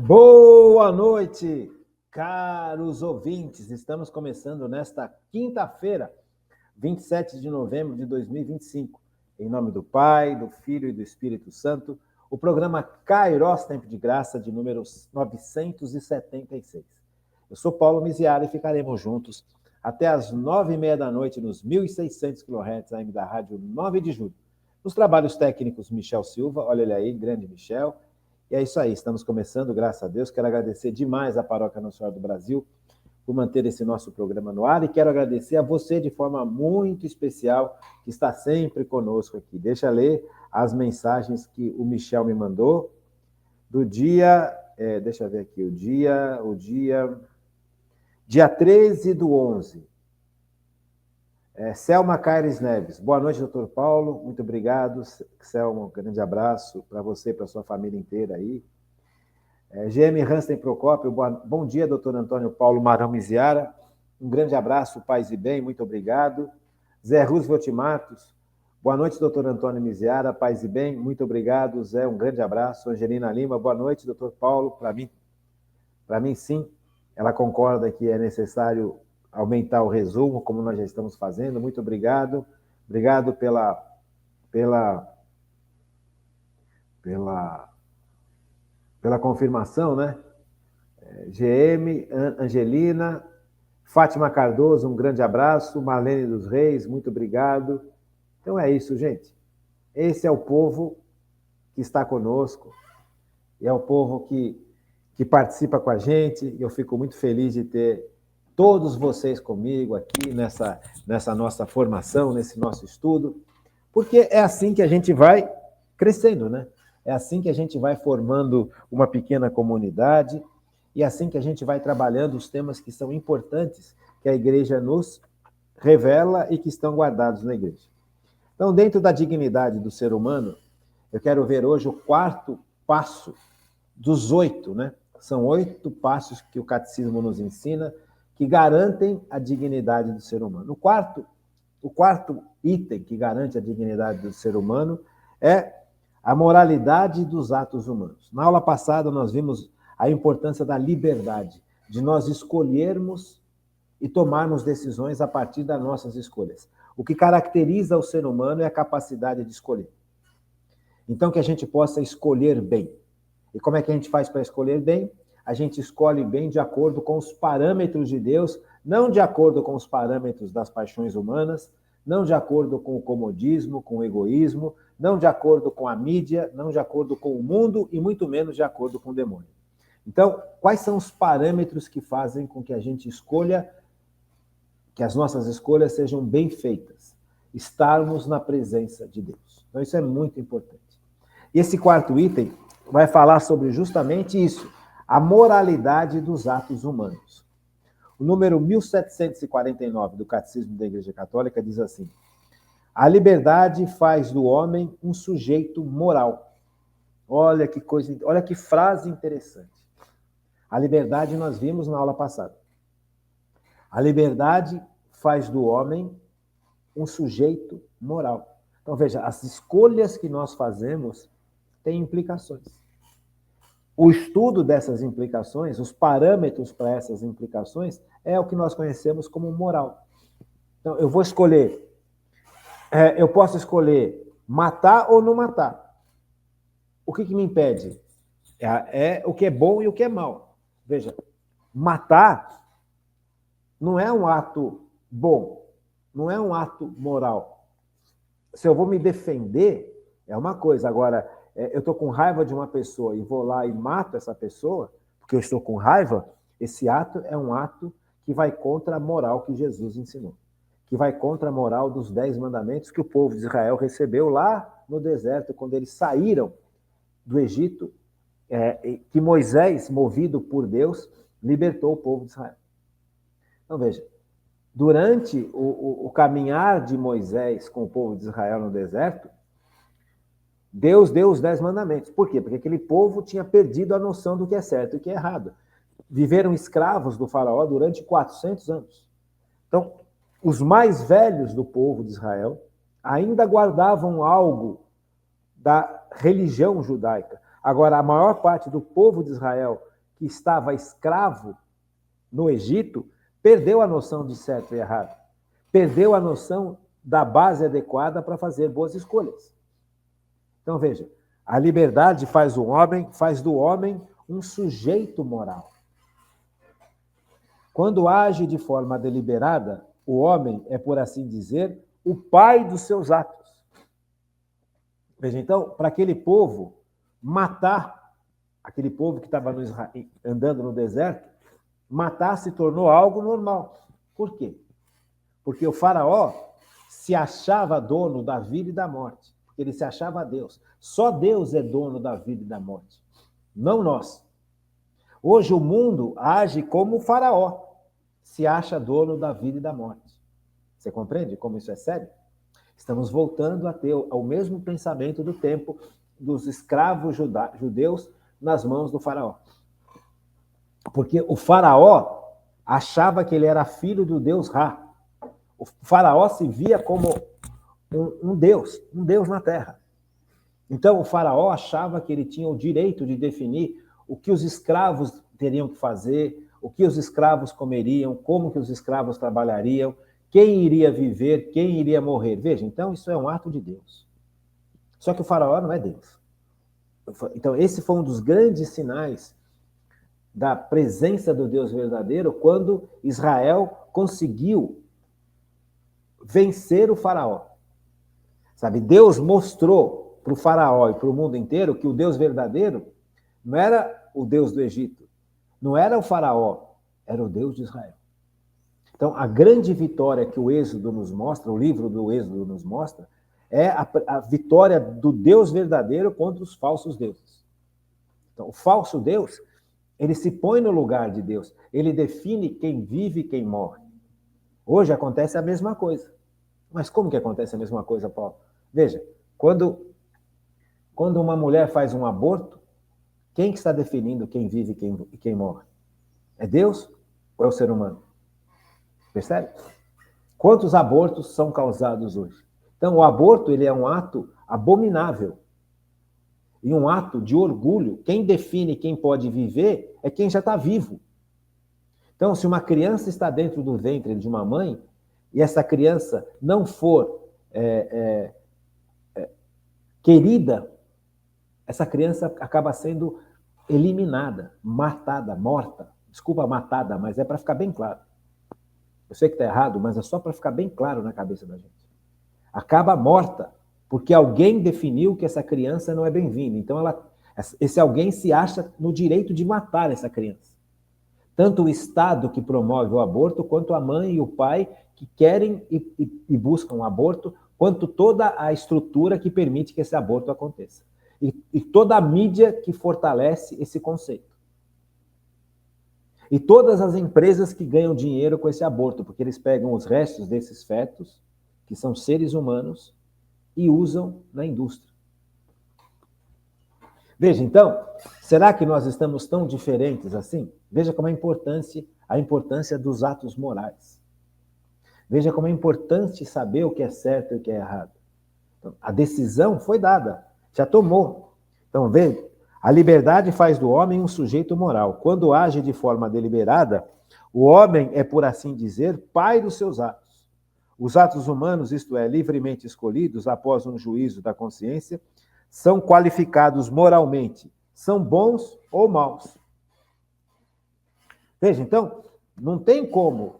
Boa noite, caros ouvintes. Estamos começando nesta quinta-feira, 27 de novembro de 2025. Em nome do Pai, do Filho e do Espírito Santo, o programa Kairos Tempo de Graça, de número 976. Eu sou Paulo Miziara e ficaremos juntos até as 9h30 da noite nos 1.600 kHz AM da Rádio 9 de Julho. Nos trabalhos técnicos, Michel Silva, olha ele aí, grande Michel. E é isso aí, estamos começando, graças a Deus. Quero agradecer demais à Paróquia Nossa Senhora do Brasil por manter esse nosso programa no ar e quero agradecer a você de forma muito especial que está sempre conosco aqui. Deixa eu ler as mensagens que o Michel me mandou do dia, deixa eu ver aqui, dia 13/11. Selma Caires Neves. Boa noite, doutor Paulo. Muito obrigado. Selma, um grande abraço para você e para a sua família inteira aí. GM Hansen Procópio. Bom dia, doutor Antônio Paulo Marão Miziara. Um grande abraço, paz e bem. Muito obrigado. Zé Roosevelt Matos. Boa noite, doutor Antônio Miziara. Paz e bem. Muito obrigado, Zé. Um grande abraço. Angelina Lima. Boa noite, doutor Paulo. Para mim, sim. Ela concorda que é necessário aumentar o resumo, como nós já estamos fazendo. Muito obrigado. Obrigado pela confirmação, né? GM, Angelina, Fátima Cardoso, um grande abraço. Marlene dos Reis, muito obrigado. Então é isso, gente. Esse é o povo que está conosco, e é o povo que participa com a gente, e eu fico muito feliz de ter todos vocês comigo aqui nessa nossa formação, nesse nosso estudo, porque é assim que a gente vai crescendo, né? É assim que a gente vai formando uma pequena comunidade e é assim que a gente vai trabalhando os temas que são importantes, que a igreja nos revela e que estão guardados na igreja. Então, dentro da dignidade do ser humano, eu quero ver hoje o quarto passo dos 8, né? São 8 passos que o catecismo nos ensina que garantem a dignidade do ser humano. O quarto item que garante a dignidade do ser humano é a moralidade dos atos humanos. Na aula passada, nós vimos a importância da liberdade, de nós escolhermos e tomarmos decisões a partir das nossas escolhas. O que caracteriza o ser humano é a capacidade de escolher. Então, que a gente possa escolher bem. E como é que a gente faz para escolher bem? A gente escolhe bem de acordo com os parâmetros de Deus, não de acordo com os parâmetros das paixões humanas, não de acordo com o comodismo, com o egoísmo, não de acordo com a mídia, não de acordo com o mundo e muito menos de acordo com o demônio. Então, quais são os parâmetros que fazem com que a gente escolha, que as nossas escolhas sejam bem feitas? Estarmos na presença de Deus. Então, isso é muito importante. E esse quarto item vai falar sobre justamente isso, a moralidade dos atos humanos. O número 1749 do Catecismo da Igreja Católica diz assim: a liberdade faz do homem um sujeito moral. Olha que coisa, olha que frase interessante. A liberdade nós vimos na aula passada. A liberdade faz do homem um sujeito moral. Então veja, as escolhas que nós fazemos têm implicações. O estudo dessas implicações, os parâmetros para essas implicações, é o que nós conhecemos como moral. Então, eu vou escolher, eu posso escolher matar ou não matar. O que me impede? É o que é bom e o que é mal. Veja, matar não é um ato bom, não é um ato moral. Se eu vou me defender, é uma coisa. Agora, eu estou com raiva de uma pessoa e vou lá e mato essa pessoa, porque eu estou com raiva, esse ato é um ato que vai contra a moral que Jesus ensinou, que vai contra a moral dos 10 mandamentos que o povo de Israel recebeu lá no deserto, quando eles saíram do Egito, que Moisés, movido por Deus, libertou o povo de Israel. Então, veja, durante o caminhar de Moisés com o povo de Israel no deserto, Deus deu os 10 mandamentos. Por quê? Porque aquele povo tinha perdido a noção do que é certo e o que é errado. Viveram escravos do faraó durante 400 anos. Então, os mais velhos do povo de Israel ainda guardavam algo da religião judaica, Agora, a maior parte do povo de Israel que estava escravo no Egito perdeu a noção de certo e errado. Perdeu a noção da base adequada para fazer boas escolhas. Então, veja, a liberdade faz do homem um sujeito moral. Quando age de forma deliberada, o homem é, por assim dizer, o pai dos seus atos. Veja, então, para aquele povo, matar, aquele povo que estava andando no deserto, matar se tornou algo normal. Por quê? Porque o faraó se achava dono da vida e da morte. Porque ele se achava Deus. Só Deus é dono da vida e da morte. Não nós. Hoje o mundo age como o faraó. Se acha dono da vida e da morte. Você compreende como isso é sério? Estamos voltando a ter o mesmo pensamento do tempo dos escravos judeus nas mãos do faraó. Porque o faraó achava que ele era filho do deus Ra. O faraó se via como um deus na terra. Então o faraó achava que ele tinha o direito de definir o que os escravos teriam que fazer, o que os escravos comeriam, como que os escravos trabalhariam, quem iria viver, quem iria morrer. Veja, então isso é um ato de Deus. Só que o faraó não é Deus. Então esse foi um dos grandes sinais da presença do Deus verdadeiro quando Israel conseguiu vencer o faraó. Sabe, Deus mostrou para o faraó e para o mundo inteiro que o Deus verdadeiro não era o Deus do Egito, não era o faraó, era o Deus de Israel. Então, a grande vitória que o Êxodo nos mostra, o livro do Êxodo nos mostra, é a vitória do Deus verdadeiro contra os falsos deuses. Então, o falso Deus, ele se põe no lugar de Deus, ele define quem vive e quem morre. Hoje acontece a mesma coisa. Mas como que acontece a mesma coisa, Paulo? Veja, quando uma mulher faz um aborto, quem que está definindo quem vive e quem morre? É Deus ou é o ser humano? Percebe? Quantos abortos são causados hoje? Então, o aborto ele é um ato abominável e um ato de orgulho. Quem define quem pode viver é quem já está vivo. Então, se uma criança está dentro do ventre de uma mãe e essa criança não for querida, essa criança acaba sendo eliminada, matada, morta. Desculpa, matada, mas é para ficar bem claro. Eu sei que está errado, mas é só para ficar bem claro na cabeça da gente. Acaba morta, porque alguém definiu que essa criança não é bem-vinda. Então, esse alguém se acha no direito de matar essa criança. Tanto o Estado que promove o aborto, quanto a mãe e o pai que querem e buscam o aborto, quanto toda a estrutura que permite que esse aborto aconteça. E toda a mídia que fortalece esse conceito. E todas as empresas que ganham dinheiro com esse aborto, porque eles pegam os restos desses fetos, que são seres humanos, e usam na indústria. Veja, então, será que nós estamos tão diferentes assim? Veja como é a importância dos atos morais. Veja como é importante saber o que é certo e o que é errado. Então, a decisão foi dada, já tomou. Então, veja, a liberdade faz do homem um sujeito moral. Quando age de forma deliberada, o homem é, por assim dizer, pai dos seus atos. Os atos humanos, isto é, livremente escolhidos após um juízo da consciência, são qualificados moralmente. São bons ou maus. Veja, então, não tem como.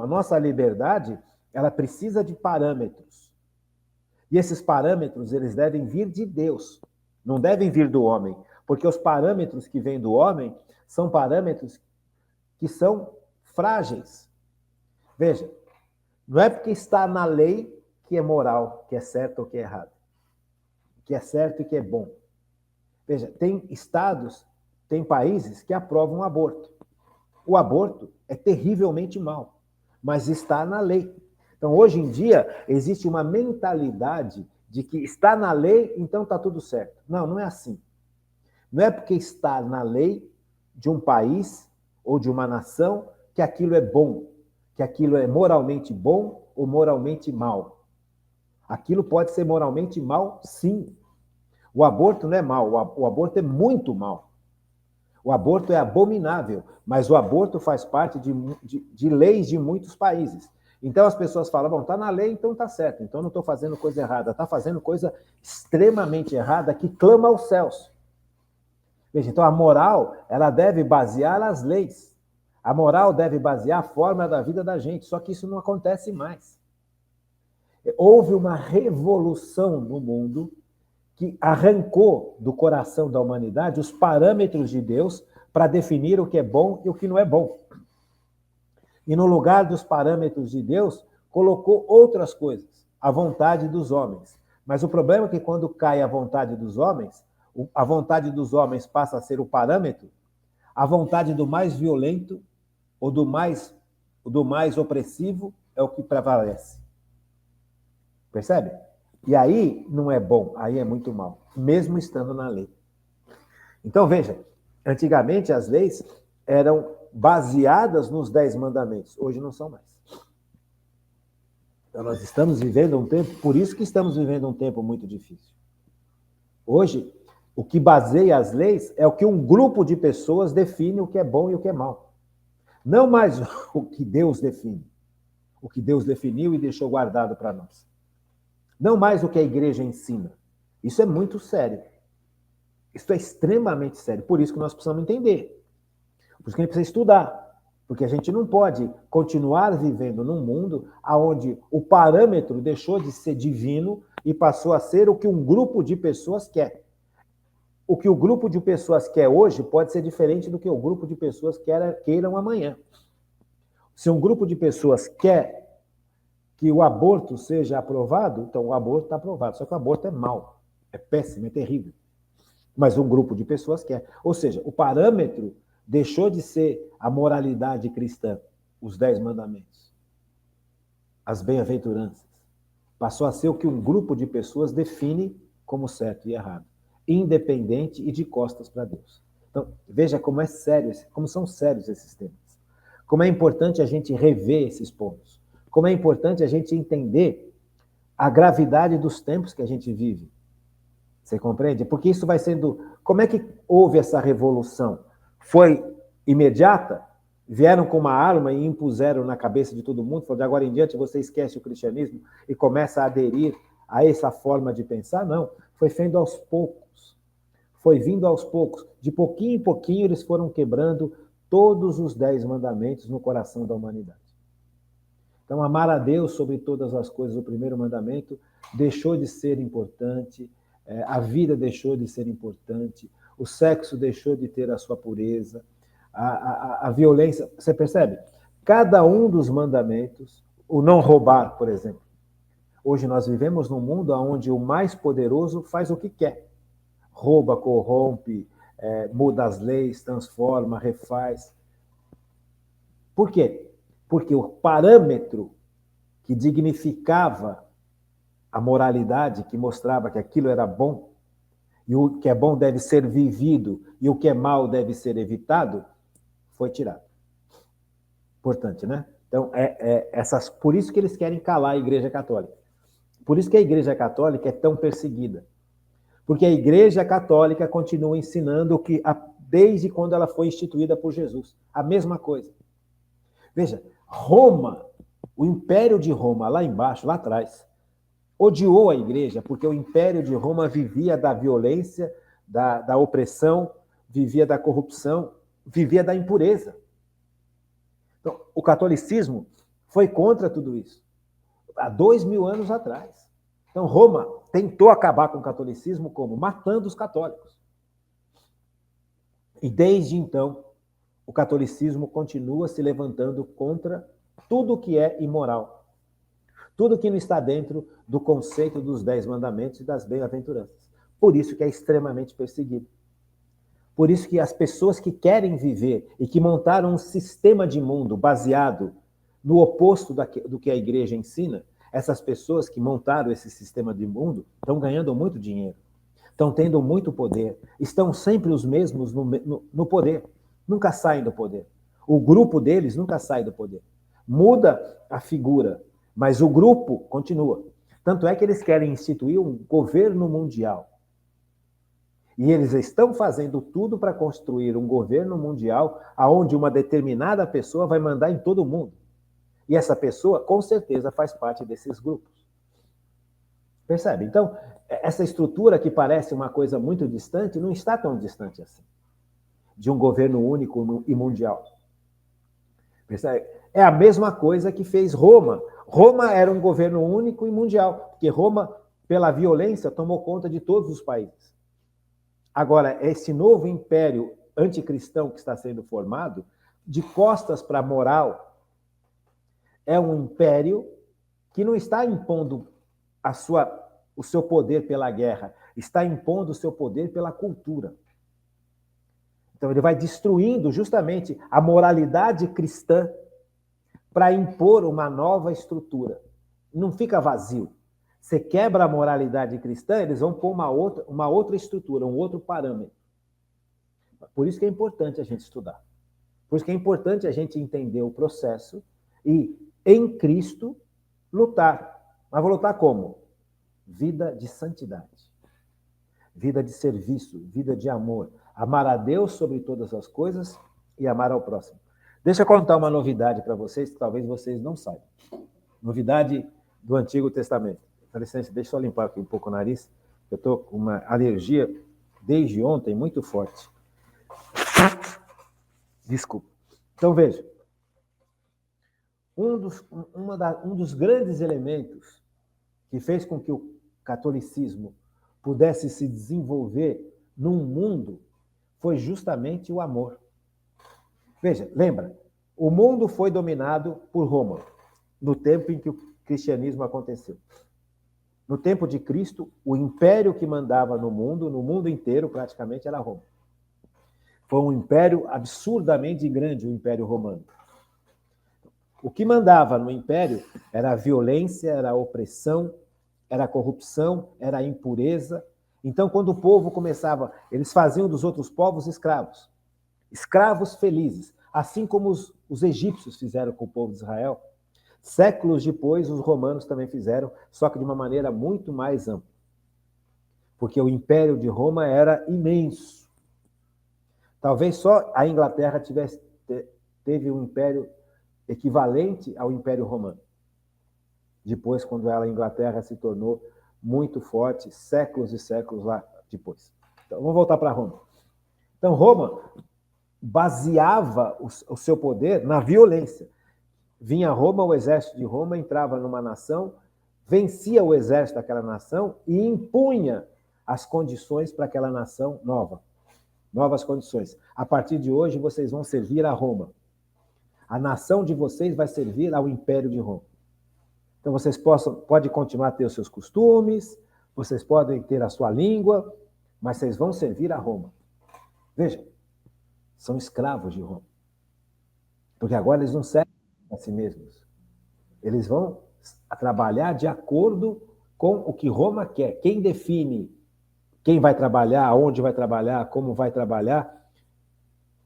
A nossa liberdade, ela precisa de parâmetros. E esses parâmetros, eles devem vir de Deus. Não devem vir do homem, porque os parâmetros que vêm do homem são parâmetros que são frágeis. Veja, não é porque está na lei que é moral, que é certo ou que é errado, que é certo e que é bom. Veja, tem estados, tem países que aprovam o aborto. O aborto é terrivelmente mau, mas está na lei. Então, hoje em dia, existe uma mentalidade de que está na lei, então está tudo certo. Não, não é assim. Não é porque está na lei de um país ou de uma nação que aquilo é bom, que aquilo é moralmente bom ou moralmente mal. Aquilo pode ser moralmente mal, sim. O aborto não é mal, o aborto é muito mal. O aborto é abominável, mas o aborto faz parte de leis de muitos países. Então as pessoas falam, bom, está na lei, então está certo, então não estou fazendo coisa errada, está fazendo coisa extremamente errada que clama aos céus. Veja, então a moral, ela deve basear as leis. A moral deve basear a forma da vida da gente, só que isso não acontece mais. Houve uma revolução no mundo que arrancou do coração da humanidade os parâmetros de Deus para definir o que é bom e o que não é bom. E no lugar dos parâmetros de Deus, colocou outras coisas, a vontade dos homens. Mas o problema é que quando cai a vontade dos homens, a vontade dos homens passa a ser o parâmetro, a vontade do mais violento ou do mais opressivo é o que prevalece. Percebe? E aí não é bom, aí é muito mal, mesmo estando na lei. Então, veja, antigamente as leis eram baseadas nos 10 mandamentos, hoje não são mais. Então, nós estamos vivendo um tempo, por isso que estamos vivendo um tempo muito difícil. Hoje, o que baseia as leis é o que um grupo de pessoas define o que é bom e o que é mal. Não mais o que Deus define, o que Deus definiu e deixou guardado para nós. Não mais o que a igreja ensina. Isso é muito sério. Isso é extremamente sério. Por isso que nós precisamos entender. Por isso que a gente precisa estudar. Porque a gente não pode continuar vivendo num mundo onde o parâmetro deixou de ser divino e passou a ser o que um grupo de pessoas quer. O que o grupo de pessoas quer hoje pode ser diferente do que o grupo de pessoas queiram amanhã. Se um grupo de pessoas quer que o aborto seja aprovado, então o aborto está aprovado. Só que o aborto é mau, é péssimo, é terrível. Mas um grupo de pessoas quer. Ou seja, o parâmetro deixou de ser a moralidade cristã, os 10 mandamentos, as bem-aventuranças. Passou a ser o que um grupo de pessoas define como certo e errado, independente e de costas para Deus. Então, veja como é sério, como são sérios esses temas. Como é importante a gente rever esses pontos. Como é importante a gente entender a gravidade dos tempos que a gente vive. Você compreende? Porque isso vai sendo... Como é que houve essa revolução? Foi imediata? Vieram com uma arma e impuseram na cabeça de todo mundo? Falaram, de agora em diante você esquece o cristianismo e começa a aderir a essa forma de pensar? Não. Foi feito aos poucos. Foi vindo aos poucos. De pouquinho em pouquinho eles foram quebrando todos os 10 mandamentos no coração da humanidade. Então, amar a Deus sobre todas as coisas, o primeiro mandamento, deixou de ser importante, a vida deixou de ser importante, o sexo deixou de ter a sua pureza, a violência. Você percebe? Cada um dos mandamentos, o não roubar, por exemplo. Hoje nós vivemos num mundo onde o mais poderoso faz o que quer. Rouba, corrompe, muda as leis, transforma, refaz. Por quê? Porque o parâmetro que dignificava a moralidade, que mostrava que aquilo era bom, e o que é bom deve ser vivido, e o que é mal deve ser evitado, foi tirado. Importante, né? Então, por isso que eles querem calar a Igreja Católica. Por isso que a Igreja Católica é tão perseguida. Porque a Igreja Católica continua ensinando o que, desde quando ela foi instituída por Jesus. A mesma coisa. Veja, Roma, o Império de Roma, lá embaixo, lá atrás, odiou a igreja, porque o Império de Roma vivia da violência, da opressão, vivia da corrupção, vivia da impureza. Então, o catolicismo foi contra tudo isso, há 2000 anos atrás. Então, Roma tentou acabar com o catolicismo como? Matando os católicos. E desde então, o catolicismo continua se levantando contra tudo que é imoral. Tudo que não está dentro do conceito dos 10 mandamentos e das bem-aventuranças. Por isso que é extremamente perseguido. Por isso que as pessoas que querem viver e que montaram um sistema de mundo baseado no oposto do que a igreja ensina, essas pessoas que montaram esse sistema de mundo estão ganhando muito dinheiro, estão tendo muito poder, estão sempre os mesmos no poder. Nunca saem do poder. O grupo deles nunca sai do poder. Muda a figura, mas o grupo continua. Tanto é que eles querem instituir um governo mundial. E eles estão fazendo tudo para construir um governo mundial onde uma determinada pessoa vai mandar em todo mundo. E essa pessoa, com certeza, faz parte desses grupos. Percebe? Então, essa estrutura que parece uma coisa muito distante, não está tão distante assim, de um governo único e mundial. Percebe? É a mesma coisa que fez Roma. Roma era um governo único e mundial, porque Roma, pela violência, tomou conta de todos os países. Agora, esse novo império anticristão que está sendo formado, de costas para a moral, é um império que não está impondo o seu poder pela guerra, está impondo o seu poder pela cultura. Então, ele vai destruindo justamente a moralidade cristã para impor uma nova estrutura. Não fica vazio. Você quebra a moralidade cristã, eles vão pôr uma outra estrutura, um outro parâmetro. Por isso que é importante a gente estudar. Por isso que é importante a gente entender o processo e, em Cristo, lutar. Mas vou lutar como? Vida de santidade. Vida de serviço, vida de amor. Amar a Deus sobre todas as coisas e amar ao próximo. Deixa eu contar uma novidade para vocês, que talvez vocês não saibam. Novidade do Antigo Testamento. Dá licença, deixa eu limpar aqui um pouco o nariz. Eu estou com uma alergia desde ontem muito forte. Desculpa. Então, veja. Um dos grandes elementos que fez com que o catolicismo pudesse se desenvolver num mundo foi justamente o amor. Veja, lembra, o mundo foi dominado por Roma, no tempo em que o cristianismo aconteceu. No tempo de Cristo, o império que mandava no mundo inteiro, praticamente, era Roma. Foi um império absurdamente grande, o Império Romano. O que mandava no império era a violência, era a opressão, era a corrupção, era a impureza. Então, quando o povo começava, eles faziam dos outros povos escravos. Escravos felizes, assim como os egípcios fizeram com o povo de Israel. Séculos depois, os romanos também fizeram, só que de uma maneira muito mais ampla. Porque o Império de Roma era imenso. Talvez só a Inglaterra teve um império equivalente ao Império Romano. Depois, quando a Inglaterra se tornou muito forte, séculos e séculos lá depois. Então, vamos voltar para Roma. Então, Roma baseava o seu poder na violência. Vinha Roma, o exército de Roma entrava numa nação, vencia o exército daquela nação e impunha as condições para aquela nação nova. Novas condições. A partir de hoje, vocês vão servir a Roma. A nação de vocês vai servir ao Império de Roma. Então, vocês podem continuar a ter os seus costumes, vocês podem ter a sua língua, mas vocês vão servir a Roma. Veja, são escravos de Roma. Porque agora eles não servem a si mesmos. Eles vão trabalhar de acordo com o que Roma quer. Quem define quem vai trabalhar, aonde vai trabalhar, como vai trabalhar,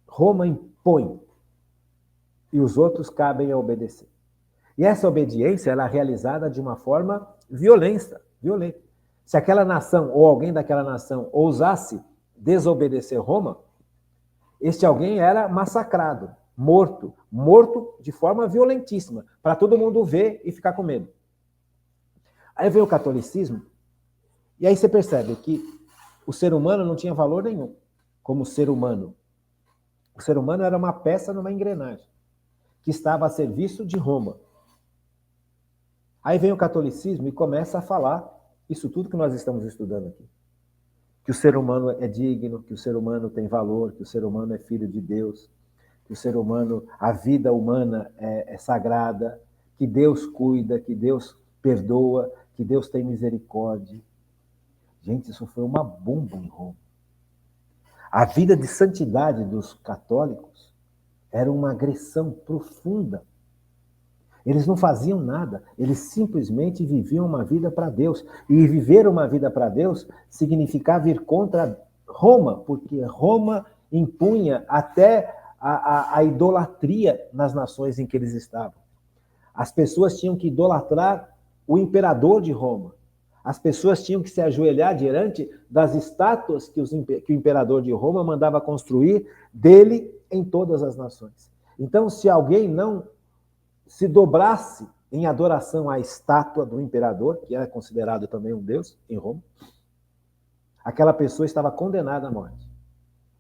Roma impõe. E os outros cabem a obedecer. E essa obediência ela é realizada de uma forma violenta. Se aquela nação ou alguém daquela nação ousasse desobedecer Roma, este alguém era massacrado, morto de forma violentíssima, para todo mundo ver e ficar com medo. Aí vem o catolicismo, e aí você percebe que o ser humano não tinha valor nenhum como ser humano. O ser humano era uma peça numa engrenagem, que estava a serviço de Roma. Aí vem o catolicismo e começa a falar isso tudo que nós estamos estudando aqui. Que o ser humano é digno, que o ser humano tem valor, que o ser humano é filho de Deus, que o ser humano, a vida humana é sagrada, que Deus cuida, que Deus perdoa, que Deus tem misericórdia. Gente, isso foi uma bomba em Roma. A vida de santidade dos católicos era uma agressão profunda. Eles não faziam nada, eles simplesmente viviam uma vida para Deus. E viver uma vida para Deus significava ir contra Roma, porque Roma impunha até a idolatria nas nações em que eles estavam. As pessoas tinham que idolatrar o imperador de Roma. As pessoas tinham que se ajoelhar diante das estátuas que o imperador de Roma mandava construir dele em todas as nações. Então, se alguém não se dobrasse em adoração à estátua do imperador, que era considerado também um deus em Roma, aquela pessoa estava condenada à morte.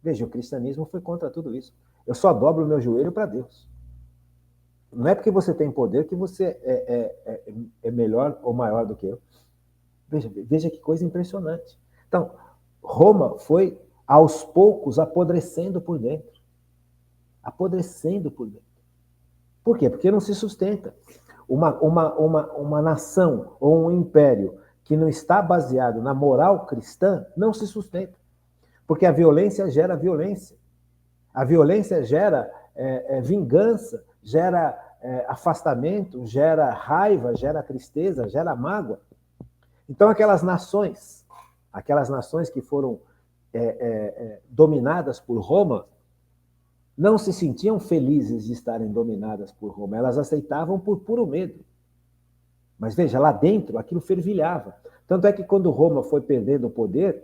Veja, o cristianismo foi contra tudo isso. Eu só dobro o meu joelho para Deus. Não é porque você tem poder que você é melhor ou maior do que eu. Veja que coisa impressionante. Então, Roma foi, aos poucos, apodrecendo por dentro. Apodrecendo por dentro. Por quê? Porque não se sustenta. Uma nação ou um império que não está baseado na moral cristã não se sustenta. Porque a violência gera violência. A violência gera vingança, gera afastamento, gera raiva, gera tristeza, gera mágoa. Então, aquelas nações que foram dominadas por Roma, não se sentiam felizes de estarem dominadas por Roma. Elas aceitavam por puro medo. Mas veja, lá dentro aquilo fervilhava. Tanto é que quando Roma foi perdendo o poder,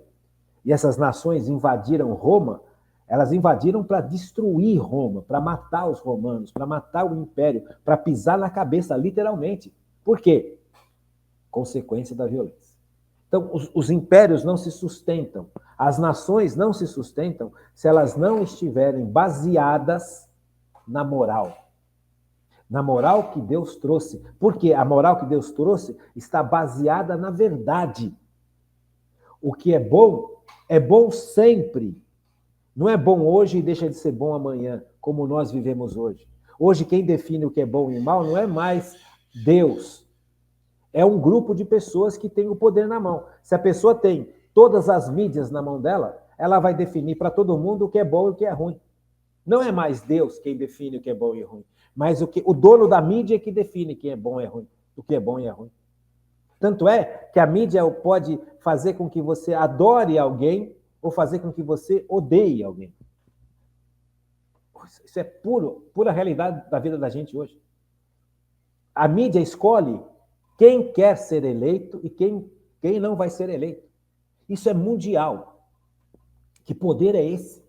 e essas nações invadiram Roma, elas invadiram para destruir Roma, para matar os romanos, para matar o império, para pisar na cabeça, literalmente. Por quê? Consequência da violência. Então, os impérios não se sustentam, as nações não se sustentam se elas não estiverem baseadas na moral. Na moral que Deus trouxe. Porque a moral que Deus trouxe está baseada na verdade. O que é bom sempre. Não é bom hoje e deixa de ser bom amanhã, como nós vivemos hoje. Hoje, quem define o que é bom e mal não é mais Deus. É um grupo de pessoas que tem o poder na mão. Se a pessoa tem todas as mídias na mão dela, ela vai definir para todo mundo o que é bom e o que é ruim. Não é mais Deus quem define o que é bom e ruim, mas o dono da mídia é que define quem é bom e ruim, o que é bom e é ruim. Tanto é que a mídia pode fazer com que você adore alguém ou fazer com que você odeie alguém. Isso é pura realidade da vida da gente hoje. A mídia escolhe quem quer ser eleito e quem não vai ser eleito. Isso é mundial. Que poder é esse?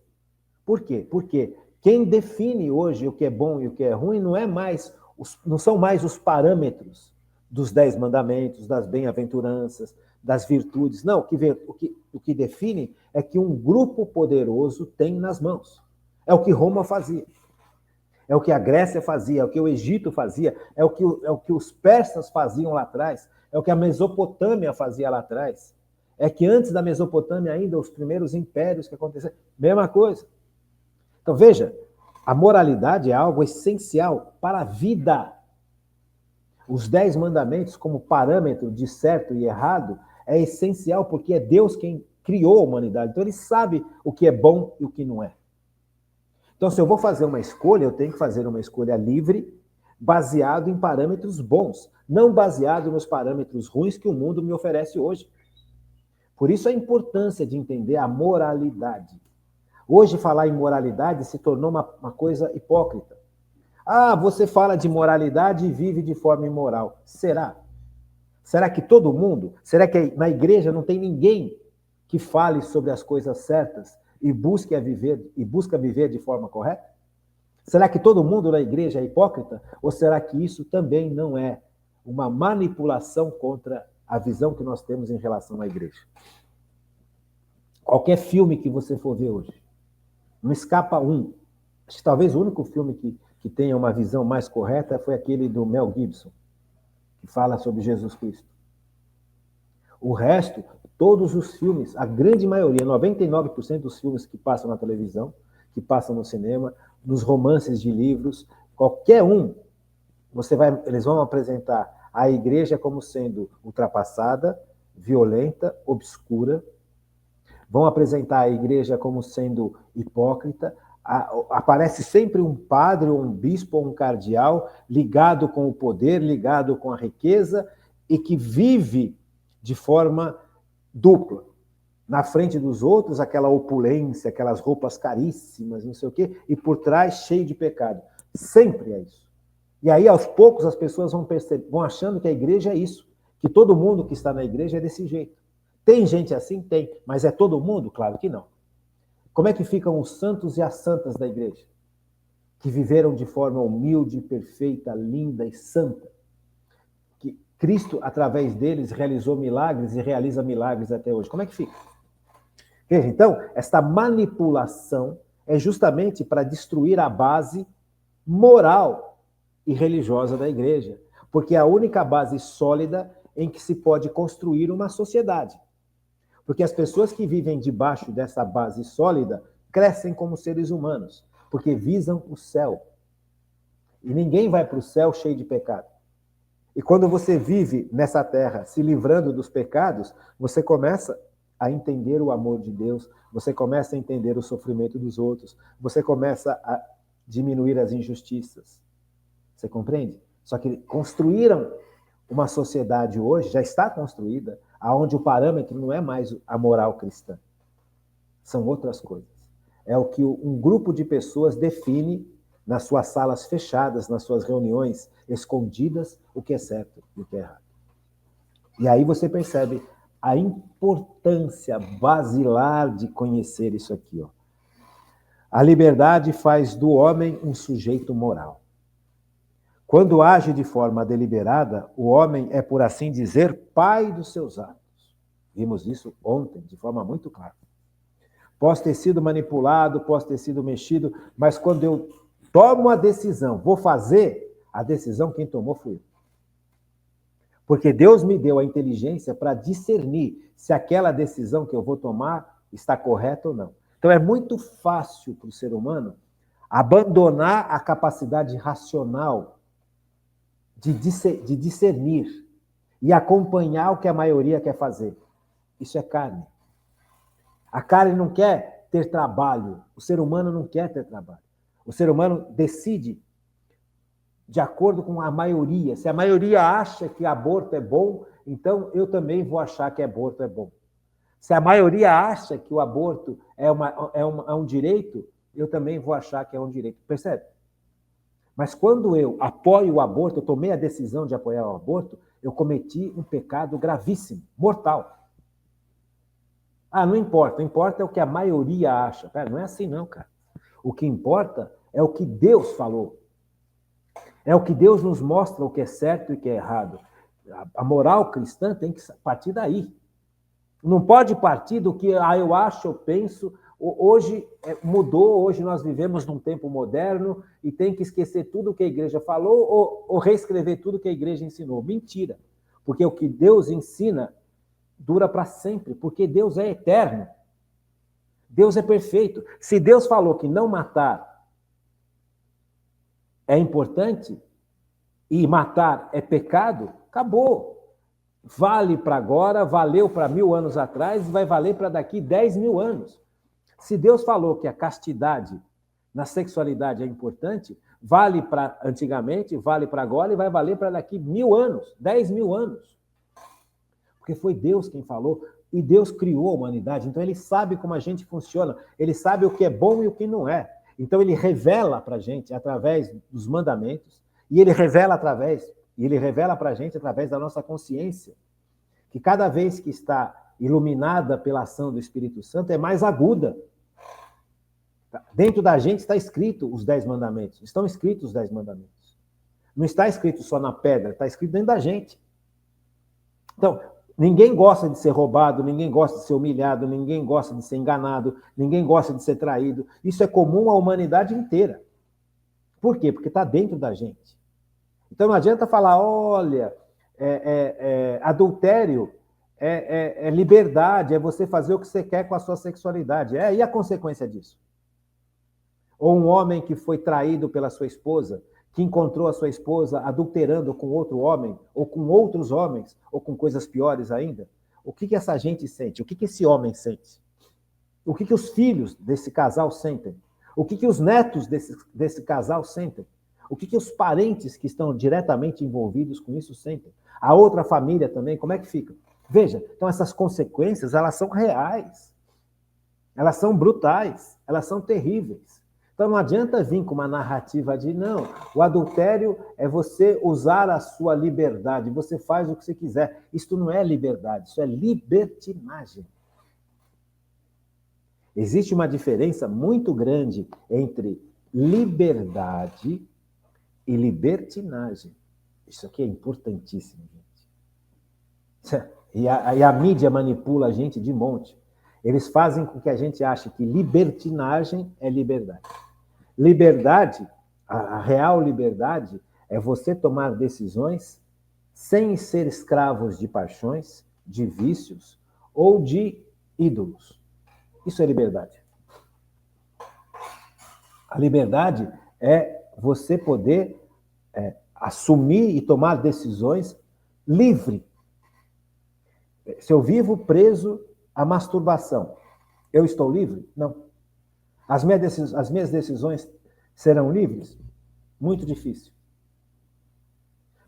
Por quê? Porque quem define hoje o que é bom e o que é ruim não são mais os parâmetros dos 10 mandamentos, das bem-aventuranças, das virtudes. Não, o que define é que um grupo poderoso tem nas mãos. É o que Roma fazia. É o que a Grécia fazia, é o que o Egito fazia, é o que os persas faziam lá atrás, é o que a Mesopotâmia fazia lá atrás. É que antes da Mesopotâmia ainda, os primeiros impérios que aconteceram, mesma coisa. Então, veja, a moralidade é algo essencial para a vida. Os 10 mandamentos como parâmetro de certo e errado é essencial porque é Deus quem criou a humanidade. Então, ele sabe o que é bom e o que não é. Então, se eu vou fazer uma escolha, eu tenho que fazer uma escolha livre, baseado em parâmetros bons, não baseado nos parâmetros ruins que o mundo me oferece hoje. Por isso a importância de entender a moralidade. Hoje, falar em moralidade se tornou uma coisa hipócrita. Ah, você fala de moralidade e vive de forma imoral. Será? Será que todo mundo? Será que na igreja não tem ninguém que fale sobre as coisas certas e busca viver de forma correta? Será que todo mundo na igreja é hipócrita? Ou será que isso também não é uma manipulação contra a visão que nós temos em relação à igreja? Qualquer filme que você for ver hoje, não escapa um. Acho que talvez o único filme que tenha uma visão mais correta foi aquele do Mel Gibson, que fala sobre Jesus Cristo. O resto, todos os filmes, a grande maioria, 99% dos filmes que passam na televisão, que passam no cinema, nos romances de livros, qualquer um, eles vão apresentar a igreja como sendo ultrapassada, violenta, obscura, vão apresentar a igreja como sendo hipócrita, aparece sempre um padre, ou um bispo, ou um cardeal, ligado com o poder, ligado com a riqueza, e que vive de forma dupla. Na frente dos outros, aquela opulência, aquelas roupas caríssimas, não sei o quê, e por trás, cheio de pecado. Sempre é isso. E aí, aos poucos, as pessoas vão achando que a igreja é isso, que todo mundo que está na igreja é desse jeito. Tem gente assim? Tem. Mas é todo mundo? Claro que não. Como é que ficam os santos e as santas da igreja? Que viveram de forma humilde, perfeita, linda e santa. Que Cristo, através deles, realizou milagres e realiza milagres até hoje. Como é que fica? Veja, então, esta manipulação é justamente para destruir a base moral e religiosa da igreja, porque é a única base sólida em que se pode construir uma sociedade. Porque as pessoas que vivem debaixo dessa base sólida crescem como seres humanos, porque visam o céu. E ninguém vai para o céu cheio de pecado. E quando você vive nessa terra se livrando dos pecados, você começa a entender o amor de Deus, você começa a entender o sofrimento dos outros, você começa a diminuir as injustiças. Você compreende? Só que construíram uma sociedade hoje, já está construída, onde o parâmetro não é mais a moral cristã. São outras coisas. É o que um grupo de pessoas define nas suas salas fechadas, nas suas reuniões escondidas, o que é certo e o que é errado. E aí você percebe a importância basilar de conhecer isso aqui. Ó. A liberdade faz do homem um sujeito moral. Quando age de forma deliberada, o homem é, por assim dizer, pai dos seus atos. Vimos isso ontem, de forma muito clara. Posso ter sido manipulado, posso ter sido mexido, mas quando eu tomo a decisão, vou fazer, a decisão quem tomou fui eu. Porque Deus me deu a inteligência para discernir se aquela decisão que eu vou tomar está correta ou não. Então é muito fácil para o ser humano abandonar a capacidade racional de discernir e acompanhar o que a maioria quer fazer. Isso é carne. A carne não quer ter trabalho. O ser humano não quer ter trabalho. O ser humano decide de acordo com a maioria. Se a maioria acha que aborto é bom, então eu também vou achar que aborto é bom. Se a maioria acha que o aborto é um direito, eu também vou achar que é um direito. Percebe? Mas quando eu apoio o aborto, eu tomei a decisão de apoiar o aborto, eu cometi um pecado gravíssimo, mortal. Ah, não importa. Importa é o que a maioria acha. Cara, não é assim não, cara. O que importa é o que Deus falou. É o que Deus nos mostra o que é certo e o que é errado. A moral cristã tem que partir daí. Não pode partir do que eu acho, eu penso. Hoje mudou, hoje nós vivemos num tempo moderno e tem que esquecer tudo o que a igreja falou ou reescrever tudo o que a igreja ensinou. Mentira. Porque o que Deus ensina dura para sempre, porque Deus é eterno. Deus é perfeito. Se Deus falou que não matar é importante e matar é pecado, acabou. Vale para agora, valeu para 1000 anos atrás e vai valer para daqui 10.000 anos. Se Deus falou que a castidade na sexualidade é importante, vale para antigamente, vale para agora e vai valer para daqui 1000 anos, 10.000 anos. Porque foi Deus quem falou e Deus criou a humanidade, então ele sabe como a gente funciona, ele sabe o que é bom e o que não é. Então ele revela para a gente através dos mandamentos e ele revela para a gente através da nossa consciência, que cada vez que está iluminada pela ação do Espírito Santo é mais aguda. Dentro da gente está escrito os 10 mandamentos, estão escritos os 10 mandamentos. Não está escrito só na pedra, está escrito dentro da gente. Então, ninguém gosta de ser roubado, ninguém gosta de ser humilhado, ninguém gosta de ser enganado, ninguém gosta de ser traído. Isso é comum à humanidade inteira. Por quê? Porque está dentro da gente. Então não adianta falar, olha, adultério é liberdade, é você fazer o que você quer com a sua sexualidade. E a consequência disso? Ou um homem que foi traído pela sua esposa, que encontrou a sua esposa adulterando com outro homem, ou com outros homens, ou com coisas piores ainda, o que essa gente sente? O que esse homem sente? O que os filhos desse casal sentem? O que os netos desse casal sentem? O que os parentes que estão diretamente envolvidos com isso sentem? A outra família também, como é que fica? Veja, então essas consequências, elas são reais. Elas são brutais, elas são terríveis. Então não adianta vir com uma narrativa de não, o adultério é você usar a sua liberdade, você faz o que você quiser. Isto não é liberdade, isso é libertinagem. Existe uma diferença muito grande entre liberdade e libertinagem. Isso aqui é importantíssimo, gente. E a mídia manipula a gente de monte. Eles fazem com que a gente ache que libertinagem é liberdade. Liberdade, a real liberdade, é você tomar decisões sem ser escravos de paixões, de vícios ou de ídolos. Isso é liberdade. A liberdade é você poder assumir e tomar decisões livre. Se eu vivo preso à masturbação, eu estou livre? Não. As minhas decisões serão livres? Muito difícil.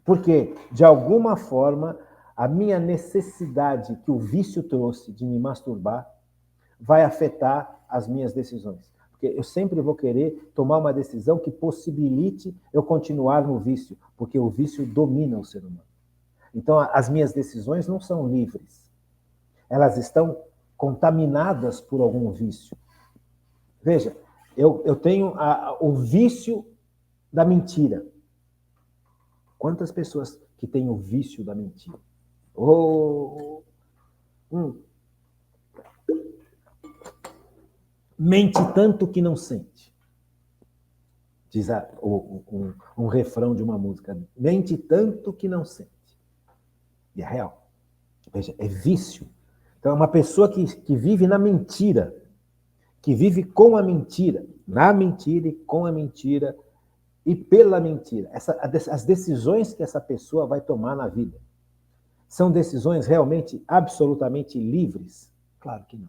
Porque, de alguma forma, a minha necessidade que o vício trouxe de me masturbar vai afetar as minhas decisões. Porque eu sempre vou querer tomar uma decisão que possibilite eu continuar no vício, porque o vício domina o ser humano. Então, as minhas decisões não são livres. Elas estão contaminadas por algum vício. Veja, eu tenho o vício da mentira. Quantas pessoas que têm o vício da mentira? Mente tanto que não sente. Diz um refrão de uma música. Mente tanto que não sente. E é real. Veja, é vício. Então, é uma pessoa que vive na mentira, que vive com a mentira, na mentira e com a mentira e pela mentira. As decisões que essa pessoa vai tomar na vida são decisões realmente absolutamente livres? Claro que não.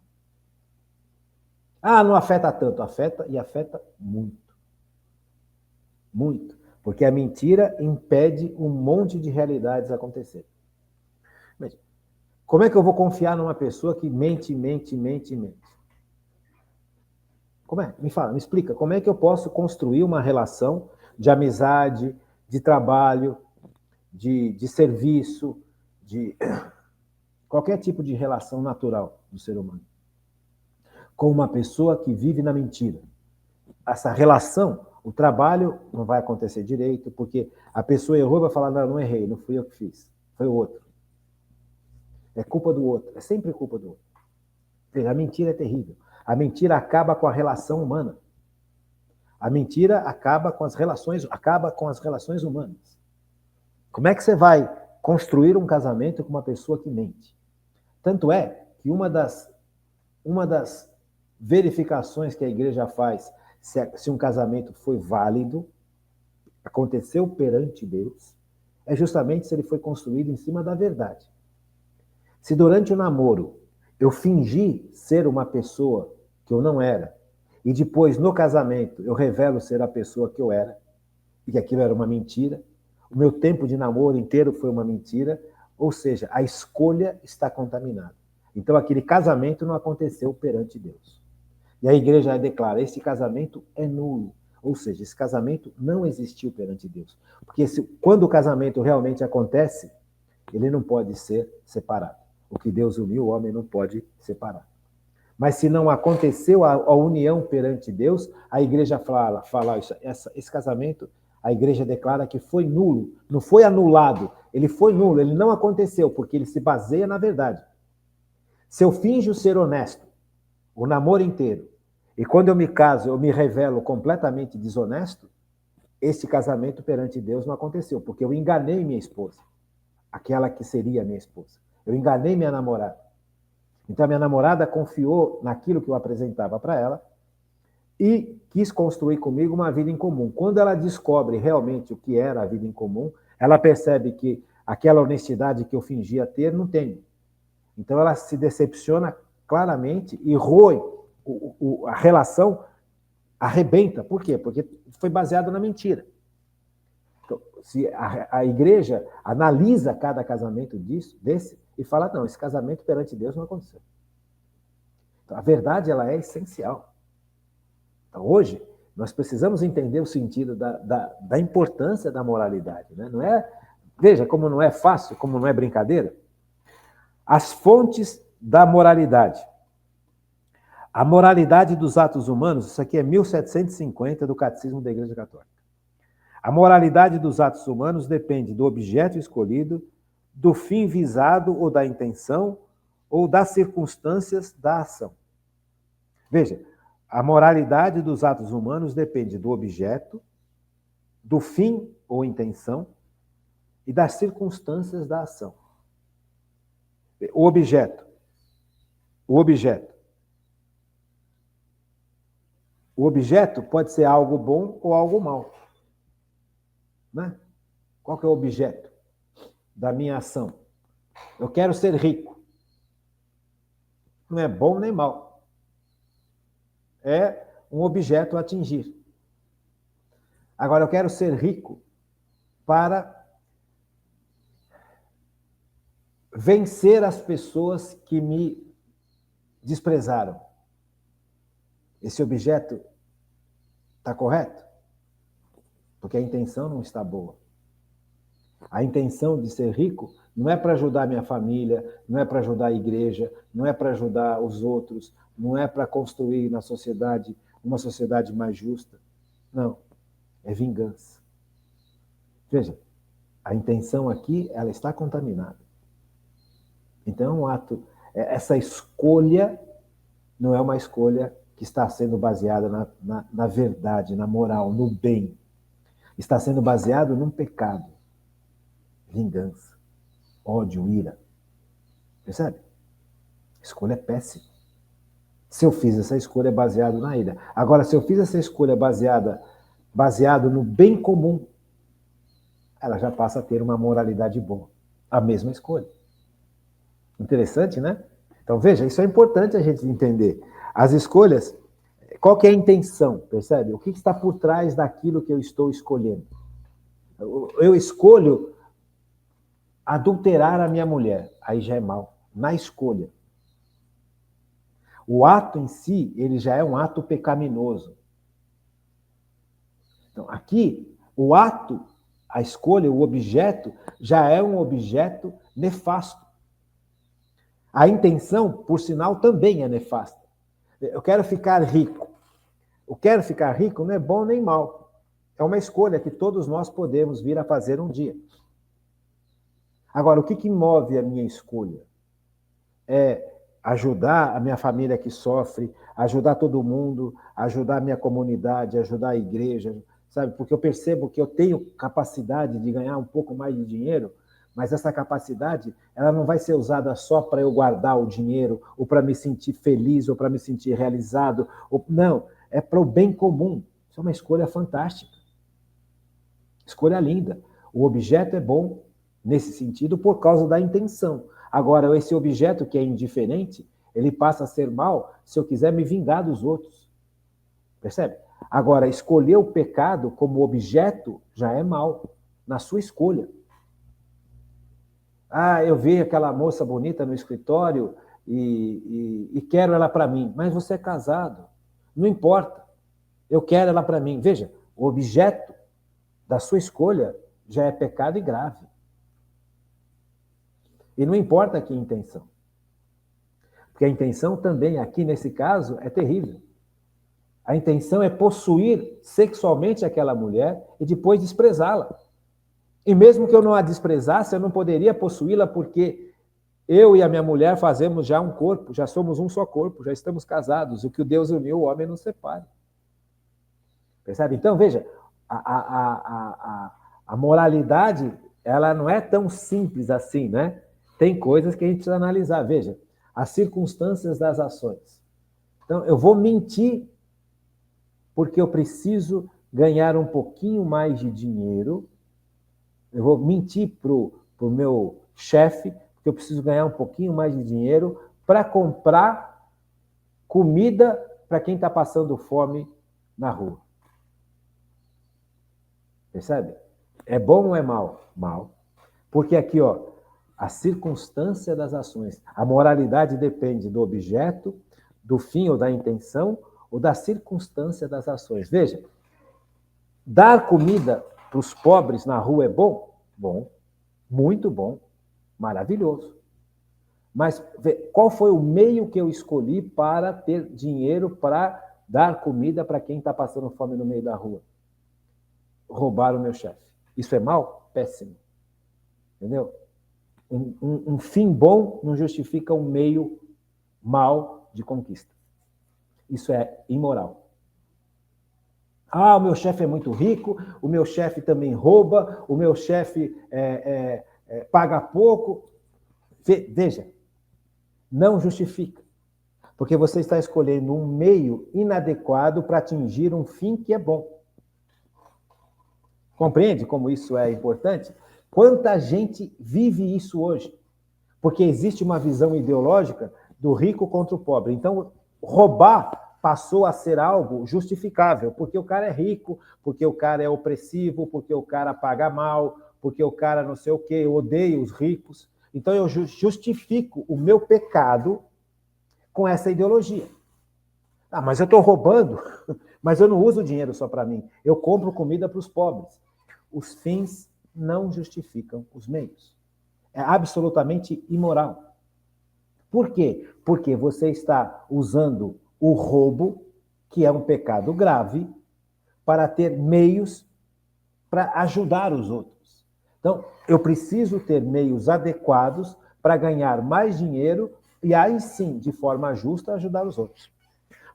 Não afeta tanto. Afeta e afeta muito. Muito. Porque a mentira impede um monte de realidades acontecerem. Como é que eu vou confiar numa pessoa que mente? Como é? Me fala, me explica. Como é que eu posso construir uma relação de amizade, de trabalho, de serviço, de qualquer tipo de relação natural do ser humano com uma pessoa que vive na mentira? Essa relação, o trabalho não vai acontecer direito, porque a pessoa errou e vai falar, não errei, não fui eu que fiz, foi o outro. É culpa do outro, é sempre culpa do outro. A mentira é terrível. A mentira acaba com a relação humana. A mentira acaba com as relações humanas. Como é que você vai construir um casamento com uma pessoa que mente? Tanto é que uma das verificações que a igreja faz se um casamento foi válido, aconteceu perante Deus, é justamente se ele foi construído em cima da verdade. Se durante o namoro eu fingi ser uma pessoa que eu não era, e depois, no casamento, eu revelo ser a pessoa que eu era, e que aquilo era uma mentira, o meu tempo de namoro inteiro foi uma mentira, ou seja, a escolha está contaminada. Então, aquele casamento não aconteceu perante Deus. E a igreja declara, esse casamento é nulo, ou seja, esse casamento não existiu perante Deus. Porque quando o casamento realmente acontece, ele não pode ser separado. O que Deus uniu, o homem não pode separar. Mas se não aconteceu a união perante Deus, a igreja fala esse casamento, a igreja declara que foi nulo, não foi anulado, ele foi nulo, ele não aconteceu, porque ele se baseia na verdade. Se eu finjo ser honesto, o namoro inteiro, e quando eu me caso, eu me revelo completamente desonesto, esse casamento perante Deus não aconteceu, porque eu enganei minha esposa, aquela que seria minha esposa. Eu enganei minha namorada. Então, a minha namorada confiou naquilo que eu apresentava para ela e quis construir comigo uma vida em comum. Quando ela descobre realmente o que era a vida em comum, ela percebe que aquela honestidade que eu fingia ter, não tenho. Então, ela se decepciona claramente e roe a relação, arrebenta. Por quê? Porque foi baseado na mentira. Então, se a igreja analisa cada casamento desse, e fala, não, esse casamento perante Deus não aconteceu. Então, a verdade, ela é essencial. Então, hoje, Nós precisamos entender o sentido da importância da moralidade. Né? Não é, veja como não é fácil, como não é brincadeira. As fontes da moralidade. A moralidade dos atos humanos, isso aqui é 1750 do Catecismo da Igreja Católica. A moralidade dos atos humanos depende do objeto escolhido, do fim visado ou da intenção, ou das circunstâncias da ação. Veja, a moralidade dos atos humanos depende do objeto, do fim ou intenção e das circunstâncias da ação. O objeto. O objeto pode ser algo bom ou algo mau. Né? Qual que é o objeto da minha ação? Eu quero ser rico. Não é bom nem mal. É um objeto a atingir. Agora, eu quero ser rico para vencer as pessoas que me desprezaram. Esse objeto está correto? Porque a intenção não está boa. A intenção de ser rico não é para ajudar minha família, não é para ajudar a igreja, não é para ajudar os outros, não é para construir na sociedade uma sociedade mais justa. Não, é vingança. Veja, a intenção aqui, ela está contaminada. Então, o ato, essa escolha não é uma escolha que está sendo baseada na verdade, na moral, no bem. Está sendo baseado num pecado. Vingança, ódio, ira. Percebe? A escolha é péssima. Se eu fiz essa escolha baseado na ira. Agora, se eu fiz essa escolha baseado no bem comum, ela já passa a ter uma moralidade boa. A mesma escolha. Interessante, né? Então, veja, isso é importante a gente entender. As escolhas, qual que é a intenção, percebe? O que está por trás daquilo que eu estou escolhendo? Eu escolho adulterar a minha mulher, aí já é mal, na escolha. O ato em si, ele já é um ato pecaminoso. Então, aqui, o ato, a escolha, o objeto, já é um objeto nefasto. A intenção, por sinal, também é nefasta. Eu quero ficar rico. O quero ficar rico não é bom nem mal. É uma escolha que todos nós podemos vir a fazer um dia. Agora, o que move a minha escolha? É ajudar a minha família que sofre, ajudar todo mundo, ajudar a minha comunidade, ajudar a igreja, sabe? Porque eu percebo que eu tenho capacidade de ganhar um pouco mais de dinheiro, mas essa capacidade, ela não vai ser usada só para eu guardar o dinheiro, ou para me sentir feliz, ou para me sentir realizado. Não, é para o bem comum. Isso é uma escolha fantástica. Escolha linda. O objeto é bom nesse sentido por causa da intenção. Agora, esse objeto que é indiferente, ele passa a ser mal se eu quiser me vingar dos outros. Percebe? Agora, escolher o pecado como objeto já é mal, na sua escolha. Ah, eu vi aquela moça bonita no escritório e quero ela para mim. Mas você é casado. Não importa. Eu quero ela para mim. Veja, o objeto da sua escolha já é pecado e grave. E não importa que intenção. Porque a intenção também, aqui nesse caso, é terrível. A intenção é possuir sexualmente aquela mulher e depois desprezá-la. E mesmo que eu não a desprezasse, eu não poderia possuí-la porque eu e a minha mulher fazemos já um corpo, já somos um só corpo, já estamos casados. O que o Deus uniu, o homem não separe. Percebe? Então, veja, a moralidade, ela não é tão simples assim, né? Tem coisas que a gente precisa analisar. Veja, as circunstâncias das ações. Então, eu vou mentir porque eu preciso ganhar um pouquinho mais de dinheiro. Eu vou mentir para o meu chefe porque eu preciso ganhar um pouquinho mais de dinheiro para comprar comida para quem está passando fome na rua. Percebe? É bom ou é mal? Mal. Porque aqui, ó, a circunstância das ações. A moralidade depende do objeto, do fim ou da intenção, ou da circunstância das ações. Veja, dar comida para os pobres na rua é bom? Bom, muito bom, maravilhoso. Mas qual foi o meio que eu escolhi para ter dinheiro para dar comida para quem está passando fome no meio da rua? Roubar o meu chefe. Isso é mal? Péssimo. Entendeu? Um fim bom não justifica um meio mal de conquista. Isso é imoral. Ah, o meu chefe é muito rico, o meu chefe também rouba, o meu chefe paga pouco. Veja, não justifica. Porque você está escolhendo um meio inadequado para atingir um fim que é bom. Compreende como isso é importante? Quanta gente vive isso hoje? Porque existe uma visão ideológica do rico contra o pobre. Então, roubar passou a ser algo justificável, porque o cara é rico, porque o cara é opressivo, porque o cara paga mal, porque o cara não sei o quê, eu odeio os ricos. Então, eu justifico o meu pecado com essa ideologia. Ah, mas eu estou roubando, mas eu não uso o dinheiro só para mim. Eu compro comida para os pobres. Os fins não justificam os meios. É absolutamente imoral. Por quê? Porque você está usando o roubo, que é um pecado grave, para ter meios para ajudar os outros. Então, eu preciso ter meios adequados para ganhar mais dinheiro e aí sim, de forma justa, ajudar os outros.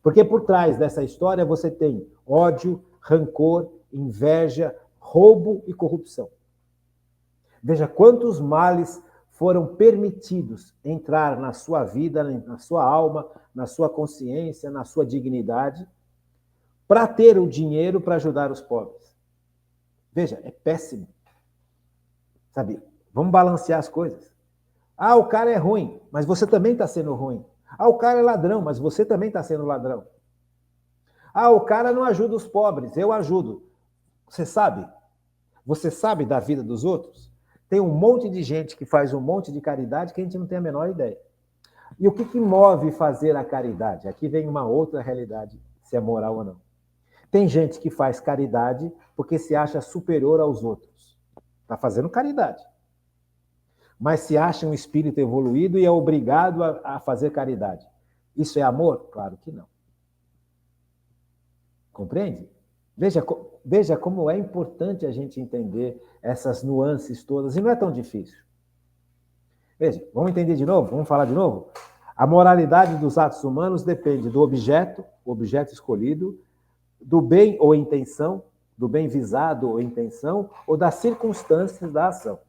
Porque por trás dessa história você tem ódio, rancor, inveja, roubo e corrupção. Veja quantos males foram permitidos entrar na sua vida, na sua alma, na sua consciência, na sua dignidade, para ter o dinheiro para ajudar os pobres. Veja, é péssimo. Sabe? Vamos balancear as coisas. Ah, o cara é ruim, mas você também está sendo ruim. Ah, o cara é ladrão, mas você também está sendo ladrão. Ah, o cara não ajuda os pobres, eu ajudo. Você sabe? Você sabe da vida dos outros? Tem um monte de gente que faz um monte de caridade que a gente não tem a menor ideia. E o que move fazer a caridade? Aqui vem uma outra realidade, se é moral ou não. Tem gente que faz caridade porque se acha superior aos outros. Está fazendo caridade. Mas se acha um espírito evoluído e é obrigado a fazer caridade. Isso é amor? Claro que não. Compreende? Veja como é importante a gente entender essas nuances todas, e não é tão difícil. Veja, vamos entender de novo? Vamos falar de novo? A moralidade dos atos humanos depende do objeto, o objeto escolhido, do bem ou intenção, do bem visado ou intenção, ou das circunstâncias da ação.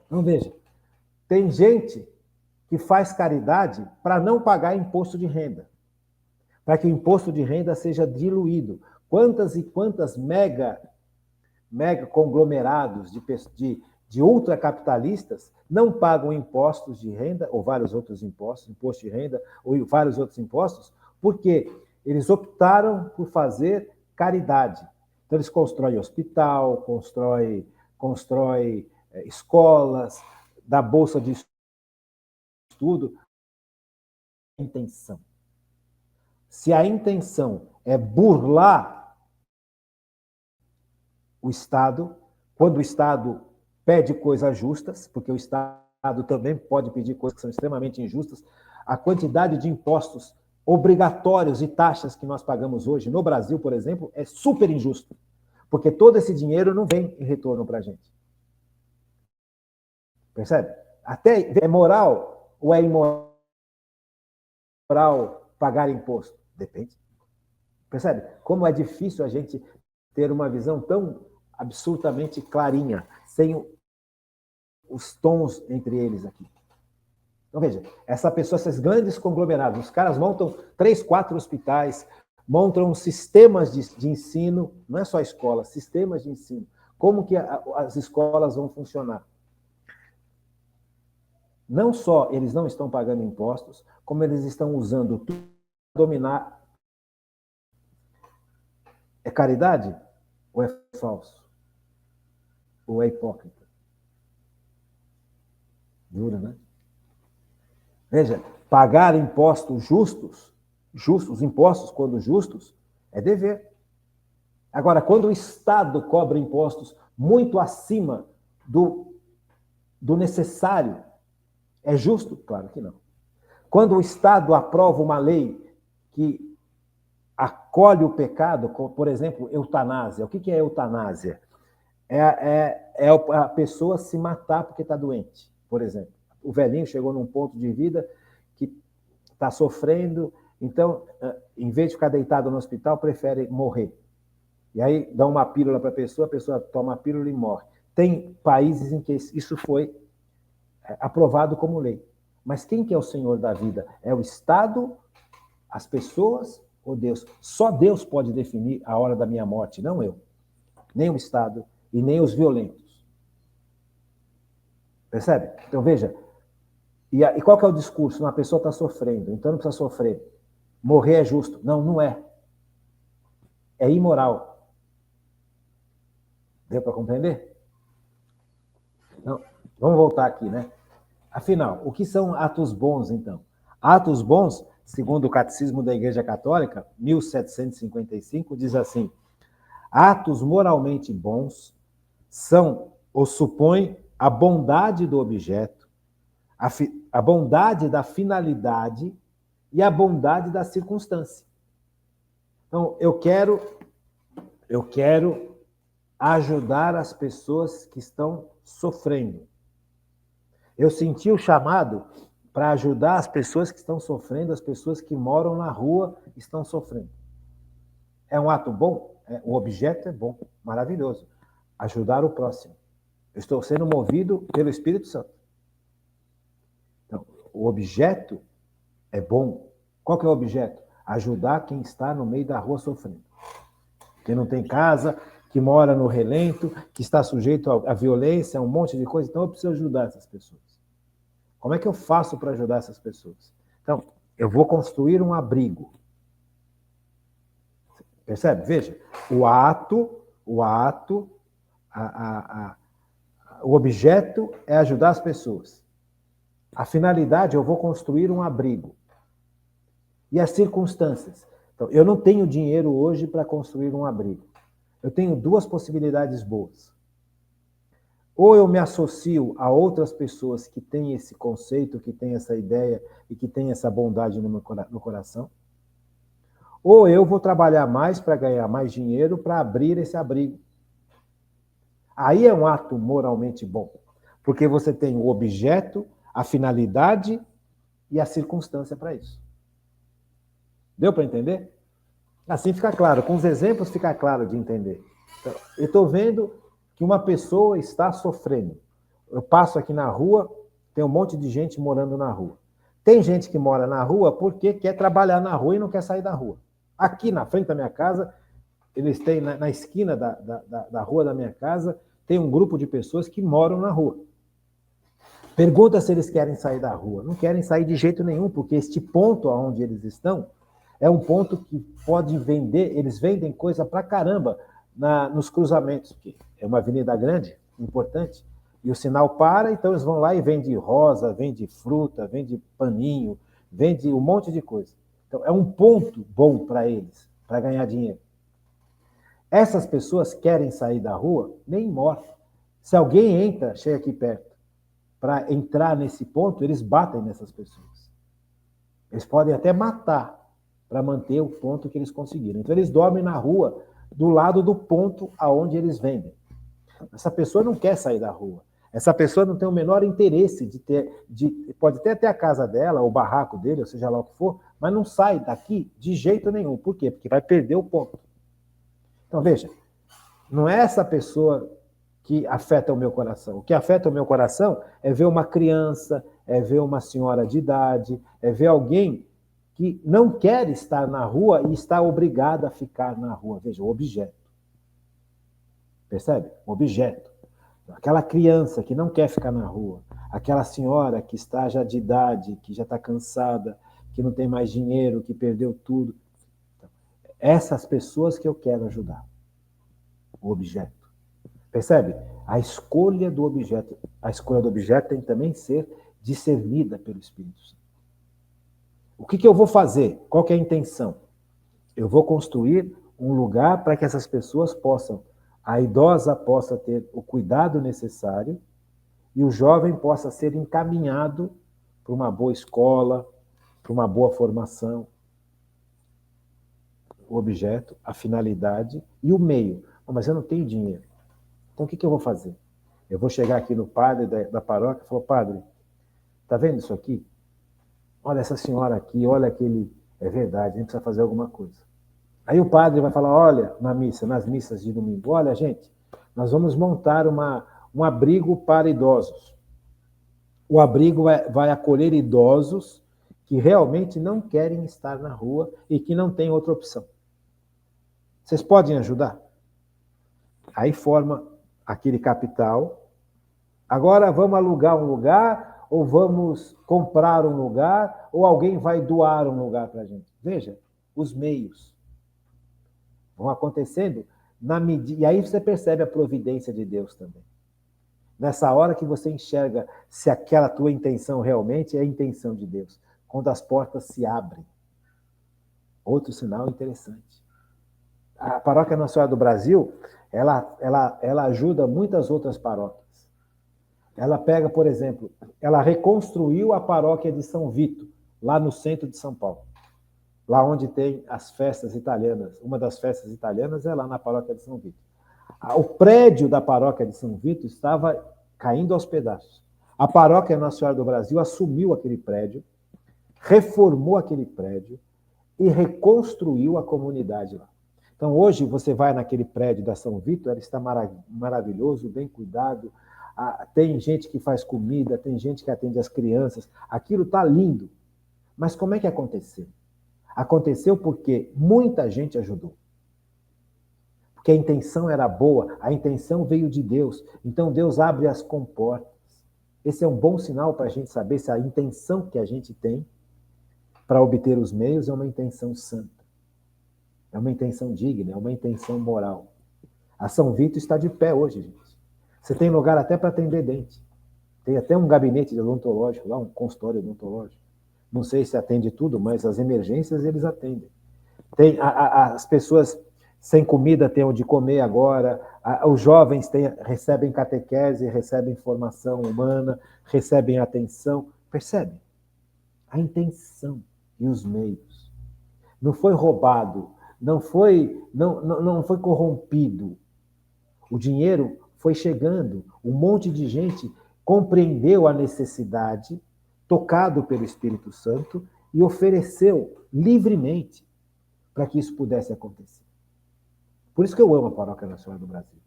Então, veja, tem gente que faz caridade para não pagar imposto de renda, para que o imposto de renda seja diluído. Quantas e quantas mega conglomerados de ultracapitalistas não pagam impostos de renda, ou vários outros impostos, imposto de renda, ou vários outros impostos, porque eles optaram por fazer caridade. Então, eles constroem hospital, constroem escolas, dá bolsa de estudo. Intenção. Se a intenção é burlar o Estado, quando o Estado pede coisas justas, porque o Estado também pode pedir coisas que são extremamente injustas, a quantidade de impostos obrigatórios e taxas que nós pagamos hoje no Brasil, por exemplo, é super injusto, porque todo esse dinheiro não vem em retorno para a gente. Percebe? Até é moral ou é imoral pagar imposto? Depende. Percebe? Como é difícil a gente ter uma visão tão absurdamente clarinha, sem os tons entre eles aqui. Então, veja, essa pessoa, esses grandes conglomerados, os caras montam 3, 4 hospitais, montam sistemas de ensino, não é só escola, sistemas de ensino. Como que as escolas vão funcionar? Não só eles não estão pagando impostos, como eles estão usando tudo para dominar. É caridade? Ou é falso? Ou é hipócrita? Dura, né? Veja, pagar impostos justos justos, os impostos, quando justos, é dever. Agora, quando o Estado cobra impostos muito acima do necessário, é justo? Claro que não. Quando o Estado aprova uma lei que acolhe o pecado, como, por exemplo, eutanásia. O que é eutanásia? É a pessoa se matar porque está doente, por exemplo. O velhinho chegou num ponto de vida que está sofrendo, então, em vez de ficar deitado no hospital, prefere morrer. E aí dá uma pílula para a pessoa toma a pílula e morre. Tem países em que isso foi aprovado como lei. Mas quem que é o Senhor da vida? É o Estado, as pessoas ou Deus? Só Deus pode definir a hora da minha morte, não eu. Nem o Estado e nem os violentos. Percebe? Então veja, e qual que é o discurso? Uma pessoa está sofrendo, então não precisa sofrer. Morrer é justo. Não, não é. É imoral. Deu para compreender? Não. Vamos voltar aqui, né? Afinal, o que são atos bons, então? Atos bons, segundo o Catecismo da Igreja Católica, 1755, diz assim: atos moralmente bons são ou supõem a bondade do objeto, a bondade da finalidade e a bondade da circunstância. Então, eu quero ajudar as pessoas que estão sofrendo. Eu senti o chamado para ajudar as pessoas que estão sofrendo, as pessoas que moram na rua estão sofrendo. É um ato bom? O objeto é bom, maravilhoso. Ajudar o próximo. Eu estou sendo movido pelo Espírito Santo. Então, o objeto é bom. Qual que é o objeto? Ajudar quem está no meio da rua sofrendo. Quem não tem casa, que mora no relento, que está sujeito à violência, a um monte de coisa. Então, eu preciso ajudar essas pessoas. Como é que eu faço para ajudar essas pessoas? Então, eu vou construir um abrigo. Percebe? Veja, o objeto é ajudar as pessoas. A finalidade, eu vou construir um abrigo. E as circunstâncias? Então, eu não tenho dinheiro hoje para construir um abrigo. Eu tenho duas possibilidades boas. Ou eu me associo a outras pessoas que têm esse conceito, que têm essa ideia e que têm essa bondade no coração. Ou eu vou trabalhar mais para ganhar mais dinheiro para abrir esse abrigo. Aí é um ato moralmente bom, porque você tem o objeto, a finalidade e a circunstância para isso. Deu para entender? Assim fica claro, com os exemplos fica claro de entender. Então, eu estou vendo que uma pessoa está sofrendo. Eu passo aqui na rua, tem um monte de gente morando na rua. Tem gente que mora na rua porque quer trabalhar na rua e não quer sair da rua. Aqui na frente da minha casa, eles têm na esquina da rua da minha casa, tem um grupo de pessoas que moram na rua. Pergunta se eles querem sair da rua. Não querem sair de jeito nenhum, porque este ponto onde eles estão é um ponto que pode vender, eles vendem coisa pra caramba nos cruzamentos, que é uma avenida grande, importante, e o sinal para, então eles vão lá e vendem rosa, vendem fruta, vendem paninho, vendem um monte de coisa. Então é um ponto bom para eles, para ganhar dinheiro. Essas pessoas querem sair da rua, nem morrem. Se alguém chega aqui perto, para entrar nesse ponto, eles batem nessas pessoas. Eles podem até matar para manter o ponto que eles conseguiram. Então eles dormem na rua, do lado do ponto aonde eles vendem. Essa pessoa não quer sair da rua. Essa pessoa não tem o menor interesse pode até ter a casa dela, o barraco dele, ou seja lá o que for, mas não sai daqui de jeito nenhum. Por quê? Porque vai perder o ponto. Então, veja, não é essa pessoa que afeta o meu coração. O que afeta o meu coração é ver uma criança, é ver uma senhora de idade, é ver alguém que não quer estar na rua e está obrigado a ficar na rua. Veja, o objeto. Percebe? O objeto. Aquela criança que não quer ficar na rua, aquela senhora que está já de idade, que já está cansada, que não tem mais dinheiro, que perdeu tudo. Essas pessoas que eu quero ajudar. O objeto. Percebe? A escolha do objeto tem também ser discernida pelo Espírito Santo. O que eu vou fazer? Qual que é a intenção? Eu vou construir um lugar para que essas pessoas possam, a idosa possa ter o cuidado necessário e o jovem possa ser encaminhado para uma boa escola, para uma boa formação. O objeto, a finalidade e o meio. Mas eu não tenho dinheiro. Então, o que eu vou fazer? Eu vou chegar aqui no padre da paróquia e falar, padre, tá vendo isso aqui? Olha essa senhora aqui, olha aquele... É verdade, a gente precisa fazer alguma coisa. Aí o padre vai falar, olha, nas missas de domingo, olha, gente, nós vamos montar um abrigo para idosos. O abrigo vai acolher idosos que realmente não querem estar na rua e que não têm outra opção. Vocês podem ajudar? Aí forma aquele capital. Agora vamos alugar um lugar, ou vamos comprar um lugar, ou alguém vai doar um lugar para a gente. Veja, os meios vão acontecendo na medida. E aí você percebe a providência de Deus também. Nessa hora que você enxerga se aquela tua intenção realmente é a intenção de Deus. Quando as portas se abrem. Outro sinal interessante. A Paróquia Nossa Senhora do Brasil, ela ajuda muitas outras paróquias. Ela pega, por exemplo, ela reconstruiu a paróquia de São Vito, lá no centro de São Paulo. Lá onde tem as festas italianas. Uma das festas italianas é lá na paróquia de São Vito. O prédio da paróquia de São Vito estava caindo aos pedaços. A Paróquia Nossa Senhora do Brasil assumiu aquele prédio, reformou aquele prédio e reconstruiu a comunidade lá. Então, hoje, você vai naquele prédio da São Vito, ele está maravilhoso, bem cuidado, tem gente que faz comida, tem gente que atende as crianças, aquilo está lindo. Mas como é que aconteceu? Aconteceu porque muita gente ajudou. Porque a intenção era boa, a intenção veio de Deus. Então, Deus abre as comportas. Esse é um bom sinal para a gente saber se a intenção que a gente tem para obter os meios é uma intenção santa. É uma intenção digna, é uma intenção moral. A São Vito está de pé hoje, gente. Você tem lugar até para atender dente. Tem até um gabinete odontológico lá, um consultório odontológico. Não sei se atende tudo, mas as emergências eles atendem. Tem as pessoas sem comida têm onde comer agora, os jovens recebem catequese, recebem formação humana, recebem atenção. Percebe? A intenção e os meios. Não foi roubado, não foi corrompido. O dinheiro foi chegando, um monte de gente compreendeu a necessidade, tocado pelo Espírito Santo, e ofereceu livremente para que isso pudesse acontecer. Por isso que eu amo a Paróquia Nossa Senhora do Brasil.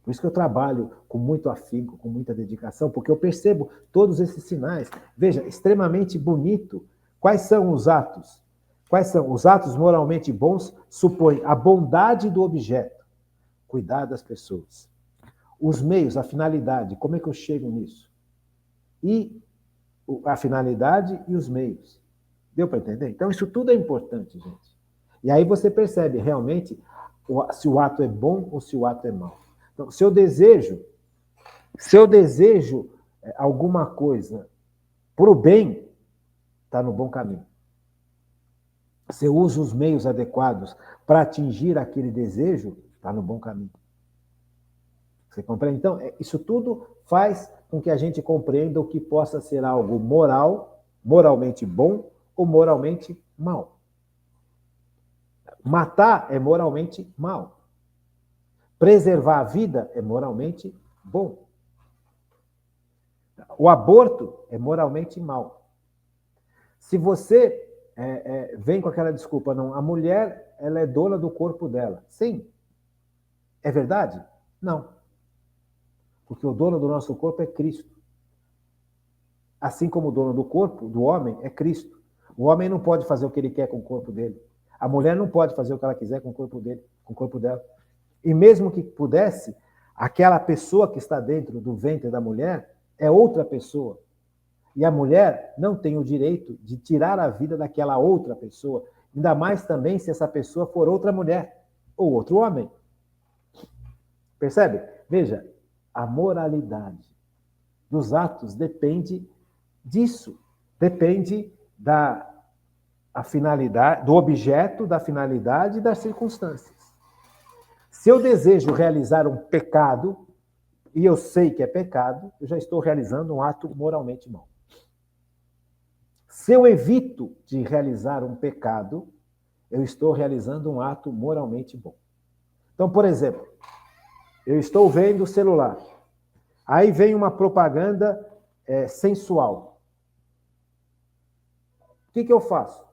Por isso que eu trabalho com muito afinco, com muita dedicação, porque eu percebo todos esses sinais. Veja, extremamente bonito. Quais são os atos? Quais são? Os atos moralmente bons supõem a bondade do objeto, cuidar das pessoas. Os meios, a finalidade, como é que eu chego nisso? E a finalidade e os meios. Deu para entender? Então, isso tudo é importante, gente. E aí você percebe realmente se o ato é bom ou se o ato é mau. Então, se eu desejo alguma coisa para o bem, está no bom caminho. Se eu uso os meios adequados para atingir aquele desejo, está no bom caminho. Você compreende? Então, isso tudo faz com que a gente compreenda o que possa ser algo moralmente bom ou moralmente mal. Matar é moralmente mal. Preservar a vida é moralmente bom. O aborto é moralmente mal. Se você vem com aquela desculpa, não, a mulher ela é dona do corpo dela. Sim. É verdade? Não. Porque o dono do nosso corpo é Cristo. Assim como o dono do corpo, do homem, é Cristo. O homem não pode fazer o que ele quer com o corpo dele. A mulher não pode fazer o que ela quiser com o corpo dele, com o corpo dela. E mesmo que pudesse, aquela pessoa que está dentro do ventre da mulher é outra pessoa. E a mulher não tem o direito de tirar a vida daquela outra pessoa, ainda mais também se essa pessoa for outra mulher ou outro homem. Percebe? Veja, a moralidade dos atos depende disso, depende a finalidade, do objeto, da finalidade e das circunstâncias. Se eu desejo realizar um pecado, e eu sei que é pecado, eu já estou realizando um ato moralmente mau. Se eu evito de realizar um pecado, eu estou realizando um ato moralmente bom. Então, por exemplo, eu estou vendo o celular. Aí vem uma propaganda sensual. O que eu faço?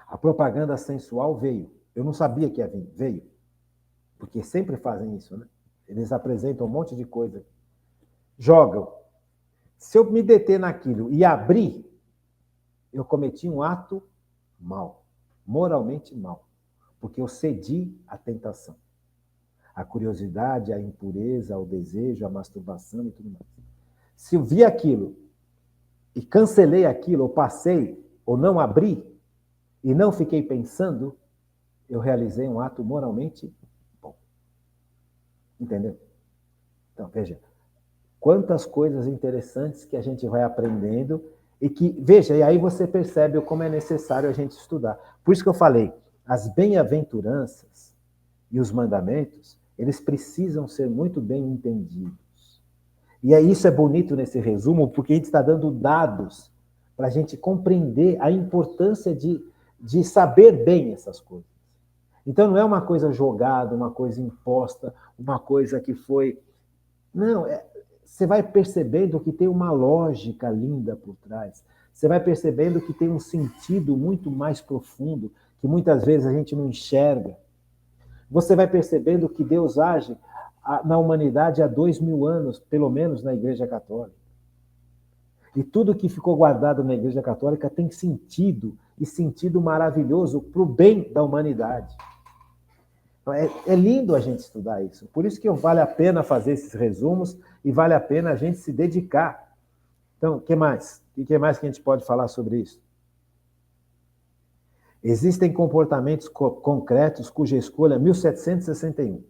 A propaganda sensual veio. Eu não sabia que ia vir. Veio. Porque sempre fazem isso, né? Eles apresentam um monte de coisa. Jogam. Se eu me deter naquilo e abrir, eu cometi um ato mau. Moralmente mau. Porque eu cedi à tentação. A curiosidade, a impureza, o desejo, a masturbação e tudo mais. Se eu vi aquilo e cancelei aquilo, ou passei, ou não abri, e não fiquei pensando, eu realizei um ato moralmente bom. Entendeu? Então, veja, quantas coisas interessantes que a gente vai aprendendo e que, veja, e aí você percebe como é necessário a gente estudar. Por isso que eu falei, as bem-aventuranças e os mandamentos, eles precisam ser muito bem entendidos. E isso é bonito nesse resumo, porque a gente está dando dados para a gente compreender a importância de saber bem essas coisas. Então, não é uma coisa jogada, uma coisa imposta, uma coisa que foi... Não, você vai percebendo que tem uma lógica linda por trás. Você vai percebendo que tem um sentido muito mais profundo, que muitas vezes a gente não enxerga. Você vai percebendo que Deus age na humanidade há 2000 anos, pelo menos na Igreja Católica. E tudo que ficou guardado na Igreja Católica tem sentido, e sentido maravilhoso para o bem da humanidade. É lindo a gente estudar isso. Por isso que vale a pena fazer esses resumos e vale a pena a gente se dedicar. Então, o que mais? O que mais que a gente pode falar sobre isso? Existem comportamentos concretos cuja escolha é 1761.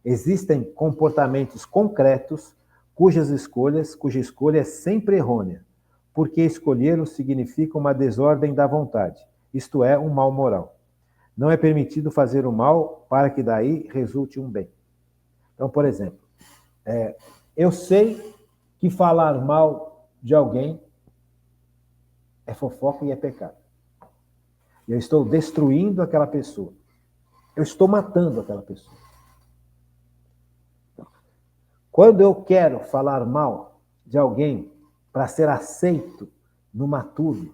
Existem comportamentos concretos cuja escolha é sempre errônea, porque escolhê-los significa uma desordem da vontade, isto é, um mal moral. Não é permitido fazer o mal para que daí resulte um bem. Então, por exemplo, eu sei que falar mal de alguém é fofoca e é pecado. Eu estou destruindo aquela pessoa. Eu estou matando aquela pessoa. Quando eu quero falar mal de alguém para ser aceito numa turma,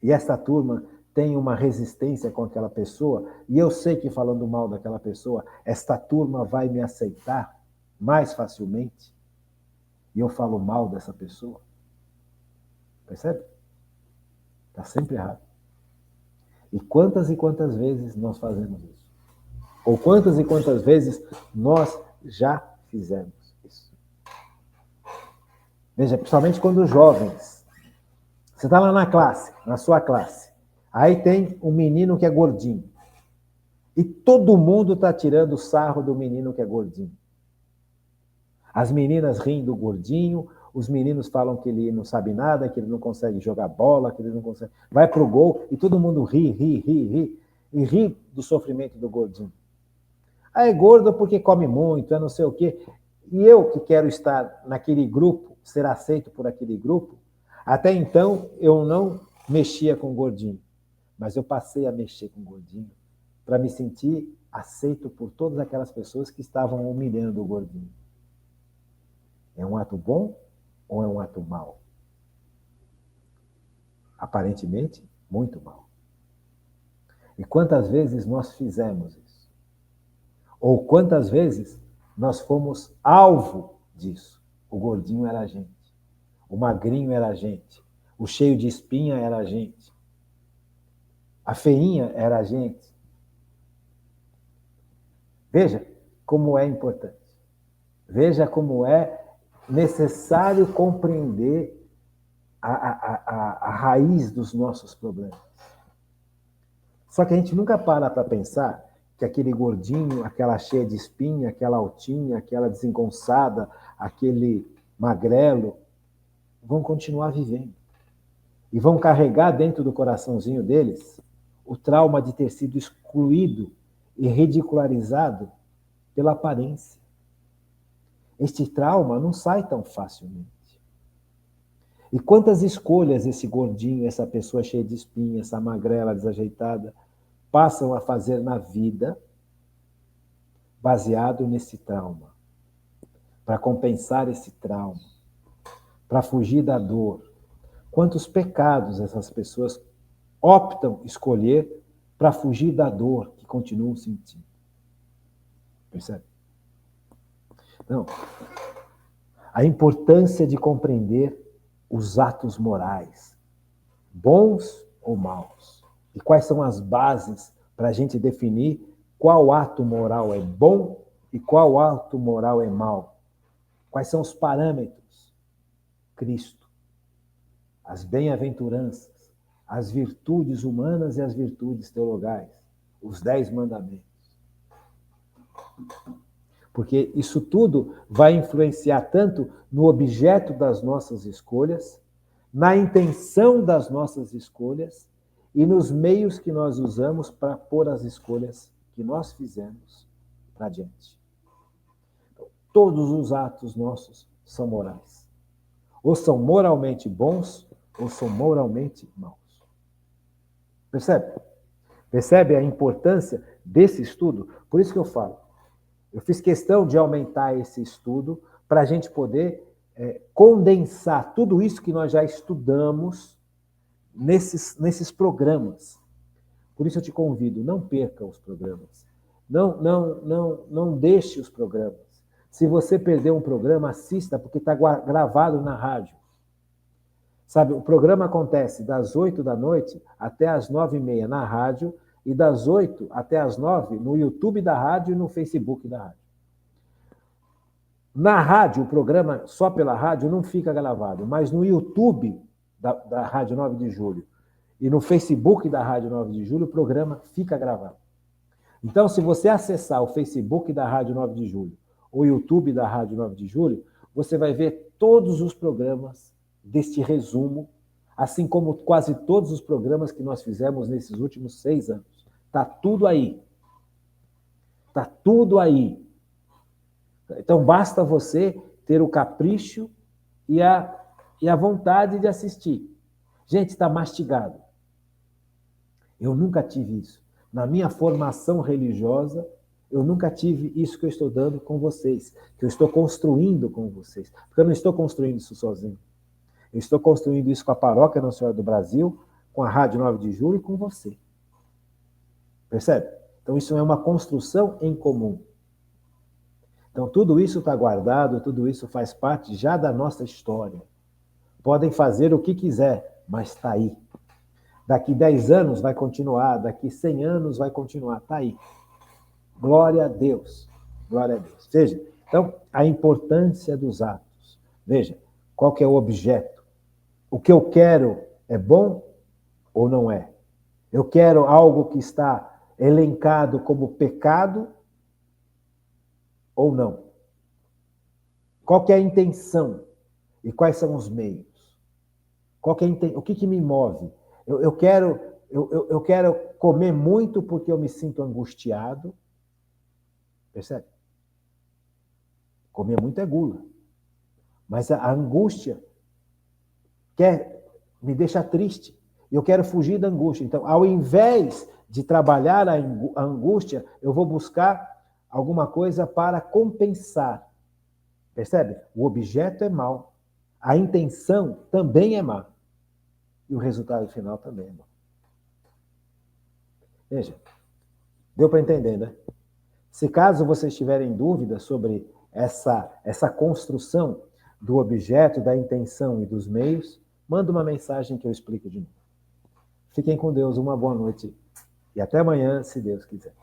e esta turma tem uma resistência com aquela pessoa, e eu sei que falando mal daquela pessoa, esta turma vai me aceitar mais facilmente, e eu falo mal dessa pessoa. Percebe? Está sempre errado. E quantas vezes nós fazemos isso? Ou quantas e quantas vezes nós já fizemos isso? Veja, principalmente quando jovens. Você está lá na classe, na sua classe. Aí tem um menino que é gordinho. E todo mundo está tirando sarro do menino que é gordinho. As meninas riem do gordinho, os meninos falam que ele não sabe nada, que ele não consegue jogar bola, que ele não consegue... Vai pro gol e todo mundo ri. E ri do sofrimento do gordinho. Ah, é gordo porque come muito, é não sei o quê. E eu que quero estar naquele grupo, ser aceito por aquele grupo, até então eu não mexia com o gordinho. Mas eu passei a mexer com o gordinho para me sentir aceito por todas aquelas pessoas que estavam humilhando o gordinho. É um ato bom ou é um ato mau? Aparentemente, muito mau. E quantas vezes nós fizemos isso? Ou quantas vezes nós fomos alvo disso? O gordinho era a gente. O magrinho era a gente. O cheio de espinha era a gente. A feinha era a gente. Veja como é importante. Veja como é necessário compreender a raiz dos nossos problemas. Só que a gente nunca para pensar que aquele gordinho, aquela cheia de espinha, aquela altinha, aquela desengonçada, aquele magrelo, vão continuar vivendo. E vão carregar dentro do coraçãozinho deles o trauma de ter sido excluído e ridicularizado pela aparência. Este trauma não sai tão facilmente. E quantas escolhas esse gordinho, essa pessoa cheia de espinha, essa magrela desajeitada, passam a fazer na vida baseado nesse trauma, para compensar esse trauma, para fugir da dor. Quantos pecados essas pessoas optam escolher para fugir da dor que continuam sentindo. Percebe? Então, a importância de compreender os atos morais, bons ou maus, e quais são as bases para a gente definir qual ato moral é bom e qual ato moral é mau. Quais são os parâmetros? Cristo, as bem-aventuranças, as virtudes humanas e as virtudes teologais, os 10 mandamentos. Porque isso tudo vai influenciar tanto no objeto das nossas escolhas, na intenção das nossas escolhas e nos meios que nós usamos para pôr as escolhas que nós fizemos para adiante. Então, todos os atos nossos são morais. Ou são moralmente bons, ou são moralmente maus. Percebe? Percebe a importância desse estudo? Por isso que eu falo. Eu fiz questão de aumentar esse estudo para a gente poder condensar tudo isso que nós já estudamos nesses programas. Por isso eu te convido, não perca os programas. Não deixe os programas. Se você perder um programa, assista, porque está gravado na rádio. Sabe, o programa acontece das 8 da noite até as 9h30 na rádio e das 8 até as 9 no YouTube da rádio e no Facebook da rádio. Na rádio, o programa só pela rádio não fica gravado, mas no YouTube da Rádio 9 de Julho e no Facebook da Rádio 9 de Julho, o programa fica gravado. Então, se você acessar o Facebook da Rádio 9 de Julho ou o YouTube da Rádio 9 de Julho, você vai ver todos os programas deste resumo, assim como quase todos os programas que nós fizemos nesses últimos 6 anos. Está tudo aí. Está tudo aí. Então, basta você ter o capricho e a vontade de assistir. Gente, está mastigado. Eu nunca tive isso. Na minha formação religiosa, eu nunca tive isso que eu estou dando com vocês, que eu estou construindo com vocês. Porque eu não estou construindo isso sozinho. Eu estou construindo isso com a Paróquia Nossa Senhora do Brasil, com a Rádio 9 de Julho e com você. Percebe? Então, isso é uma construção em comum. Então, tudo isso está guardado, tudo isso faz parte já da nossa história. Podem fazer o que quiser, mas está aí. Daqui 10 anos vai continuar, daqui 100 anos vai continuar, está aí. Glória a Deus. Glória a Deus. Veja, então, a importância dos atos. Veja, qual que é o objeto? O que eu quero é bom ou não é? Eu quero algo que está elencado como pecado ou não? Qual que é a intenção? E quais são os meios? Qual que é o que me move? Eu quero comer muito porque eu me sinto angustiado. Percebe? Comer muito é gula. Mas a angústia me deixa triste. Eu quero fugir da angústia. Então, ao invés de trabalhar a angústia, eu vou buscar alguma coisa para compensar. Percebe? O objeto é mau. A intenção também é má. E o resultado final também é mau. Veja, deu para entender, né? Se caso vocês tiverem dúvidas sobre essa construção do objeto, da intenção e dos meios, manda uma mensagem que eu explico de novo. Fiquem com Deus, uma boa noite e até amanhã, se Deus quiser.